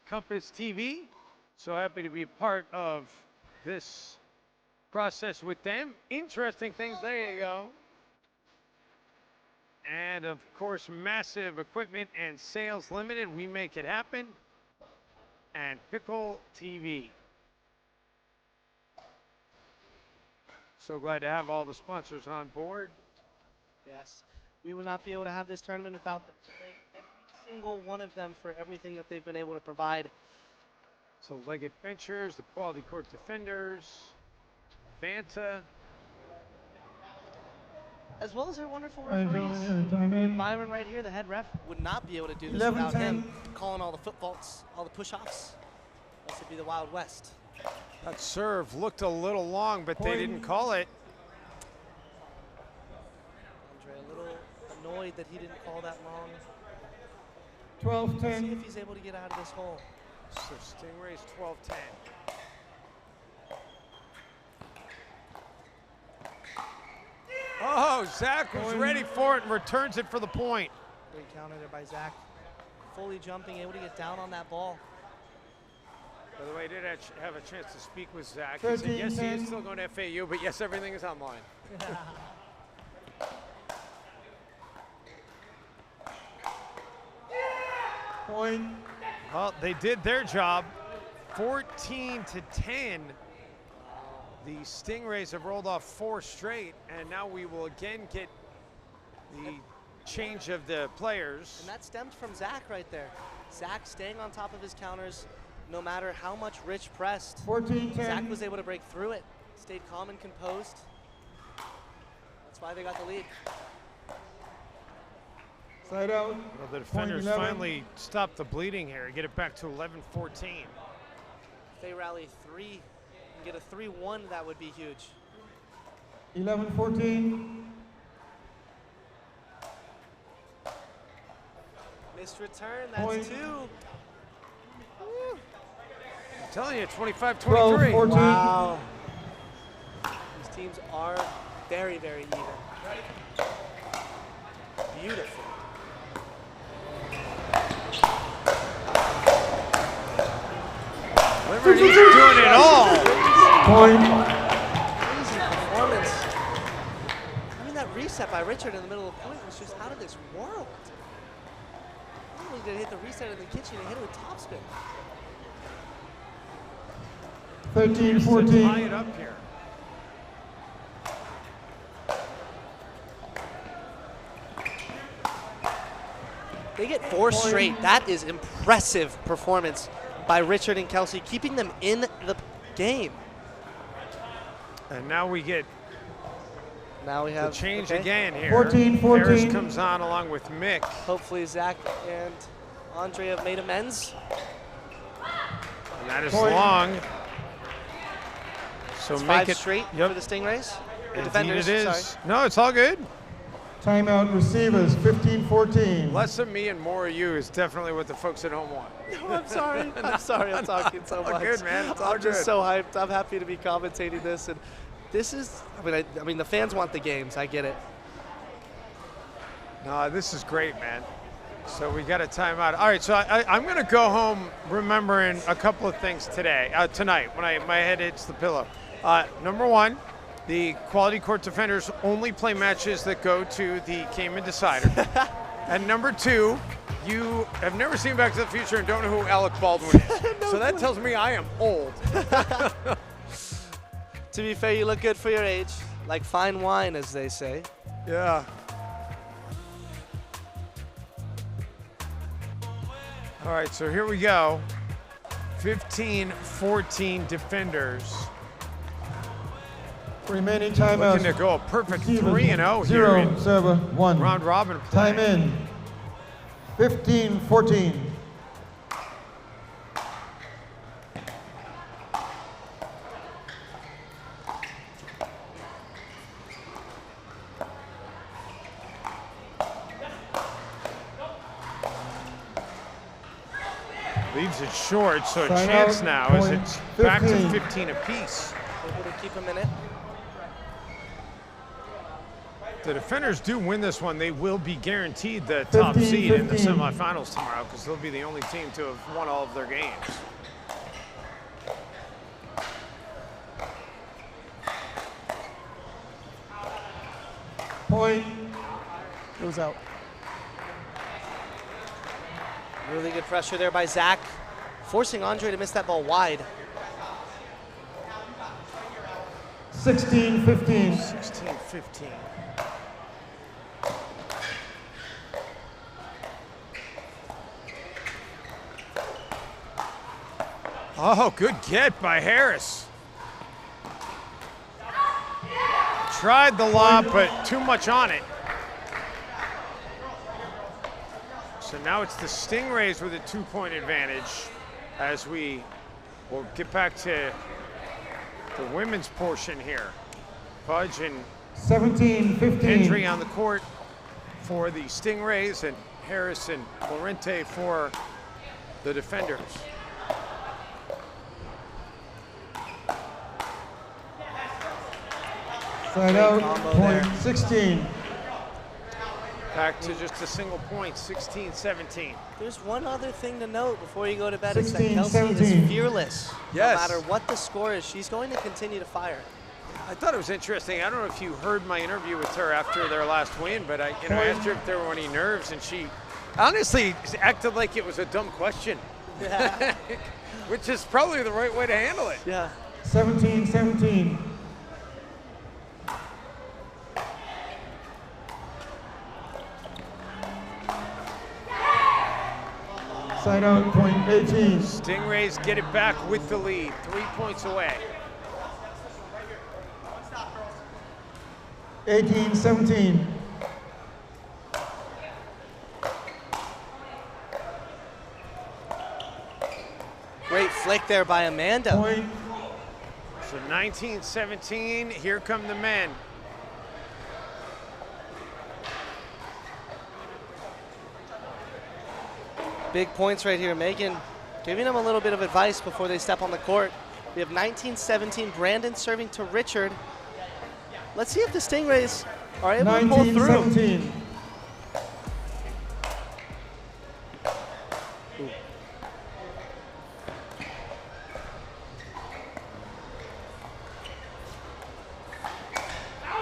Compass TV. So happy to be part of this process with them. Interesting things. There you go. And of course, Massive Equipment and Sales Limited. We make it happen. And Pickle TV. So glad to have all the sponsors on board. Yes. We would not be able to have this tournament without them. Thank every single one of them for everything that they've been able to provide. So Leggett Ventures, the Quality Court Defenders, Vanta. As well as our wonderful referees. Byron right here, the head ref, would not be able to do this without him calling all the foot faults, all the push-offs. This would be the Wild West. That serve looked a little long, but they didn't call it. Andre a little annoyed that he didn't call that long. 12-10. See if he's able to get out of this hole. So Stingrays 12-10. Oh, Zack was ready for it and returns it for the point. Great counter there by Zack. Fully jumping, able to get down on that ball. By the way, I did have a chance to speak with Zack. He said yes, he is still going to FAU, but yes, everything is online. Point. Well, they did their job. 14-10. The Stingrays have rolled off 4 straight, and now we will again get the change of the players. And that stems from Zack right there. Zack staying on top of his counters, no matter how much Rich pressed. 14-10. Zack was able to break through it, stayed calm and composed. That's why they got the lead. Side out. Well, the defenders finally stopped the bleeding here. Get it back to 11-14. If they rally 3 and get a 3-1, that would be huge. 11-14. Missed return, that's 2. I'm telling you, 25-23. Wow. These teams are very, very even. Beautiful. Livornese doing it all. Point. Crazy performance. I mean, that reset by Richard in the middle of the point was just out of this world. He was going to hit the reset in the kitchen and hit it with topspin. 13-14. Tie it up here. They get 4 straight. That is impressive performance by Richard and Kelsey, keeping them in the game. And now we get Now we have the change okay. again here. 14-14. Harris comes on along with Mick. Hopefully Zack and Andre have made amends. And that is Point. long. So It's make 5 it straight yep. for the Stingrays. The Indeed defenders, it is. sorry. No, it's all good. Timeout receivers, 15-14. Less of me and more of you is definitely what the folks at home want. No, I'm sorry. I'm sorry. I'm talking so all much. good, man. It's all I'm just good. so hyped. I'm happy to be commentating this, and this is. I mean, the fans want the games. I get it. No, this is great, man. So we got a timeout. All right, so I'm going to go home remembering a couple of things tonight when my head hits the pillow. Number one, the quality court defenders only play matches that go to the Cayman Decider. And number two, you have never seen Back to the Future and don't know who Alec Baldwin is. No so that clue. tells me I am old. To be fair, you look good for your age, like fine wine, as they say. Yeah. All right, so here we go. 15-14 defenders. Remaining timeouts. Looking to go a perfect Receivers, 3-0 here 0, in server, 1. round robin play. Time in. 15-14. Leaves it short, so a Time chance out, now as point it's back to 15. 15 apiece. Able to keep a minute. The defenders do win this one, they will be guaranteed the top seed in the 15. semifinals tomorrow because they'll be the only team to have won all of their games. Point. Goes out. Really good pressure there by Zack, forcing Andre to miss that ball wide. 16-15. 16-15. Oh, good get by Harris. Tried the lob, but too much on it. So now it's the Stingrays with a 2-point advantage as we will get back to the women's portion here. Fudge and 17-15. Hendry on the court for the Stingrays and Harris and Laurente for the defenders. Side out. combo Point there. 16. Back to just a single point, 16-17. There's one other thing to note before you go to bed. It's that 16, Kelsey is 17. fearless. Yes. No matter what the score is, she's going to continue to fire. I thought it was interesting. I don't know if you heard my interview with her after their last win, but I asked her if there were any nerves, and she honestly acted like it was a dumb question. Yeah. Which is probably the right way to handle it. Yeah. 17-17. Side out. Point 18. Stingrays get it back with the lead, 3 points away. 18-17. Great flick there by Amanda. Point. So 19-17, here come the men. Big points right here. Megan giving them a little bit of advice before they step on the court. We have 19-17, Brandon serving to Richard. Let's see if the Stingrays are able to pull through. 19-17.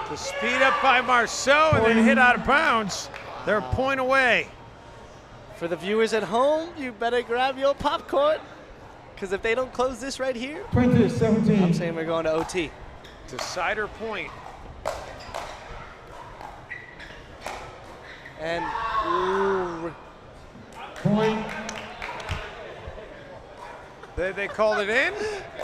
The speed up by Marceau and then hit out of bounds. They're a point away. For the viewers at home, you better grab your popcorn, because if they don't close this right here, 20-17. I'm saying we're going to OT. Decider point. And ooh, Point. They called it in?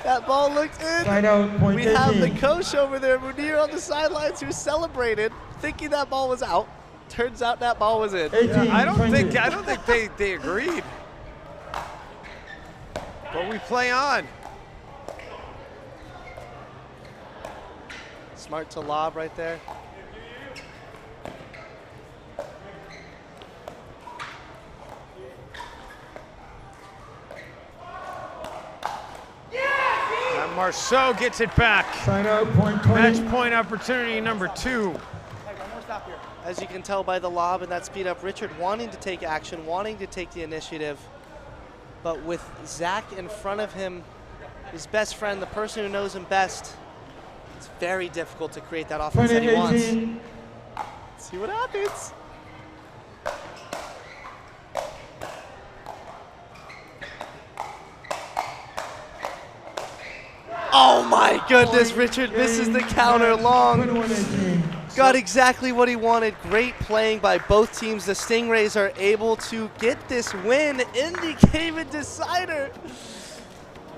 That ball looked in. Side out, point We have the 18. coach over there, Munir, on the sidelines, who celebrated, thinking that ball was out. Turns out that ball was in. 18, Yeah, I don't 20. think they agreed. But we play on. Smart to lob right there. And Marceau gets it back. Side out, point 20. Match point opportunity number 2. As you can tell by the lob and that speed up, Richard wanting to take action, wanting to take the initiative. But with Zack in front of him, his best friend, the person who knows him best, it's very difficult to create that offense that he wants. 18. Let's see what happens. Oh my goodness, Richard misses the counter long. 21-18. Got exactly what he wanted. Great playing by both teams. The Stingrays are able to get this win in the game decider.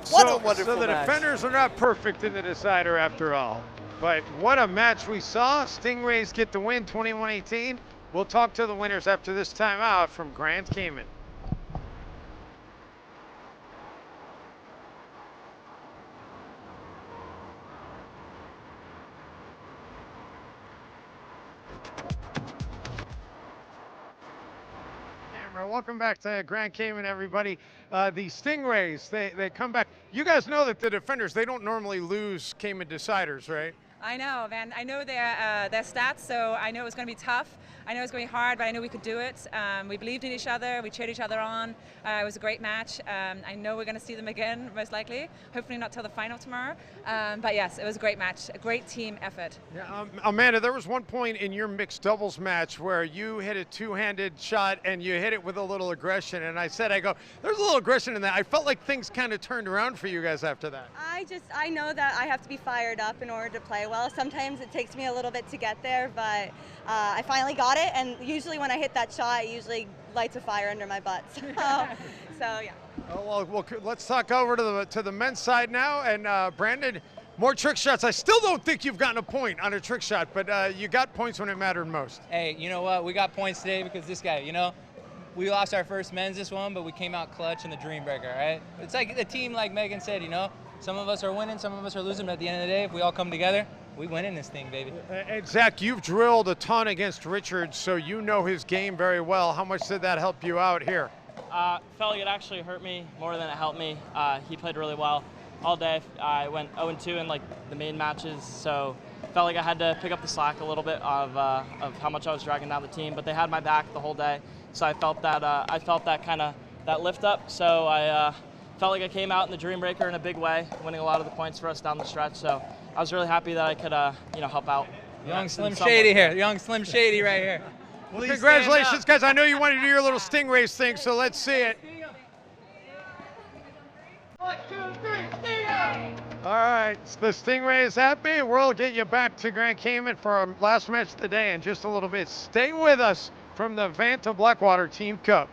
What a wonderful So the match. defenders are not perfect in the decider after all. But what a match we saw. Stingrays get the win 21-18. We'll talk to the winners after this timeout from Grand Cayman. Welcome back to Grand Cayman, everybody. The Stingrays, they come back. You guys know that the defenders, they don't normally lose Cayman deciders, right? I know, man. I know their stats, so I know it was going to be tough. I know it was going to be hard, but I know we could do it. We believed in each other. We cheered each other on. It was a great match. I know we're going to see them again, most likely. Hopefully not till the final tomorrow. But yes, it was a great match. A great team effort. Yeah, Amanda, there was one point in your mixed doubles match where you hit a two-handed shot and you hit it with a little aggression. And I go, there's a little aggression in that. I felt like things kind of turned around for you guys after that. I know that I have to be fired up in order to play well. Sometimes it takes me a little bit to get there, but I finally got it. And usually when I hit that shot, it usually lights a fire under my butt. So yeah. Oh, well, let's talk over to the men's side now. And Brandon, more trick shots. I still don't think you've gotten a point on a trick shot, but you got points when it mattered most. Hey, you know what? We got points today because this guy, we lost our first men's this one, but we came out clutch in the Dream Breaker, right? It's like the team, like Megan said, some of us are winning, some of us are losing, but at the end of the day, if we all come together, we win in this thing, baby. And Zach, you've drilled a ton against Richard, so you know his game very well. How much did that help you out here? Felt like it actually hurt me more than it helped me. He played really well all day. I went 0-2 in the main matches, so felt like I had to pick up the slack a little bit of how much I was dragging down the team. But they had my back the whole day, so I felt that kind of that lift up. So I felt like I came out in the Dream Breaker in a big way, winning a lot of the points for us down the stretch. So I was really happy that I could help out. Young Slim Shady here. Young Slim Shady right here. Well, congratulations, guys. I know you wanted to do your little Stingrays thing, so let's see it. 1, 2, 3, Stingray! All right, the Stingrays happy. We'll get you back to Grand Cayman for our last match today in just a little bit. Stay with us from the Vanta Blackwater Team Cup.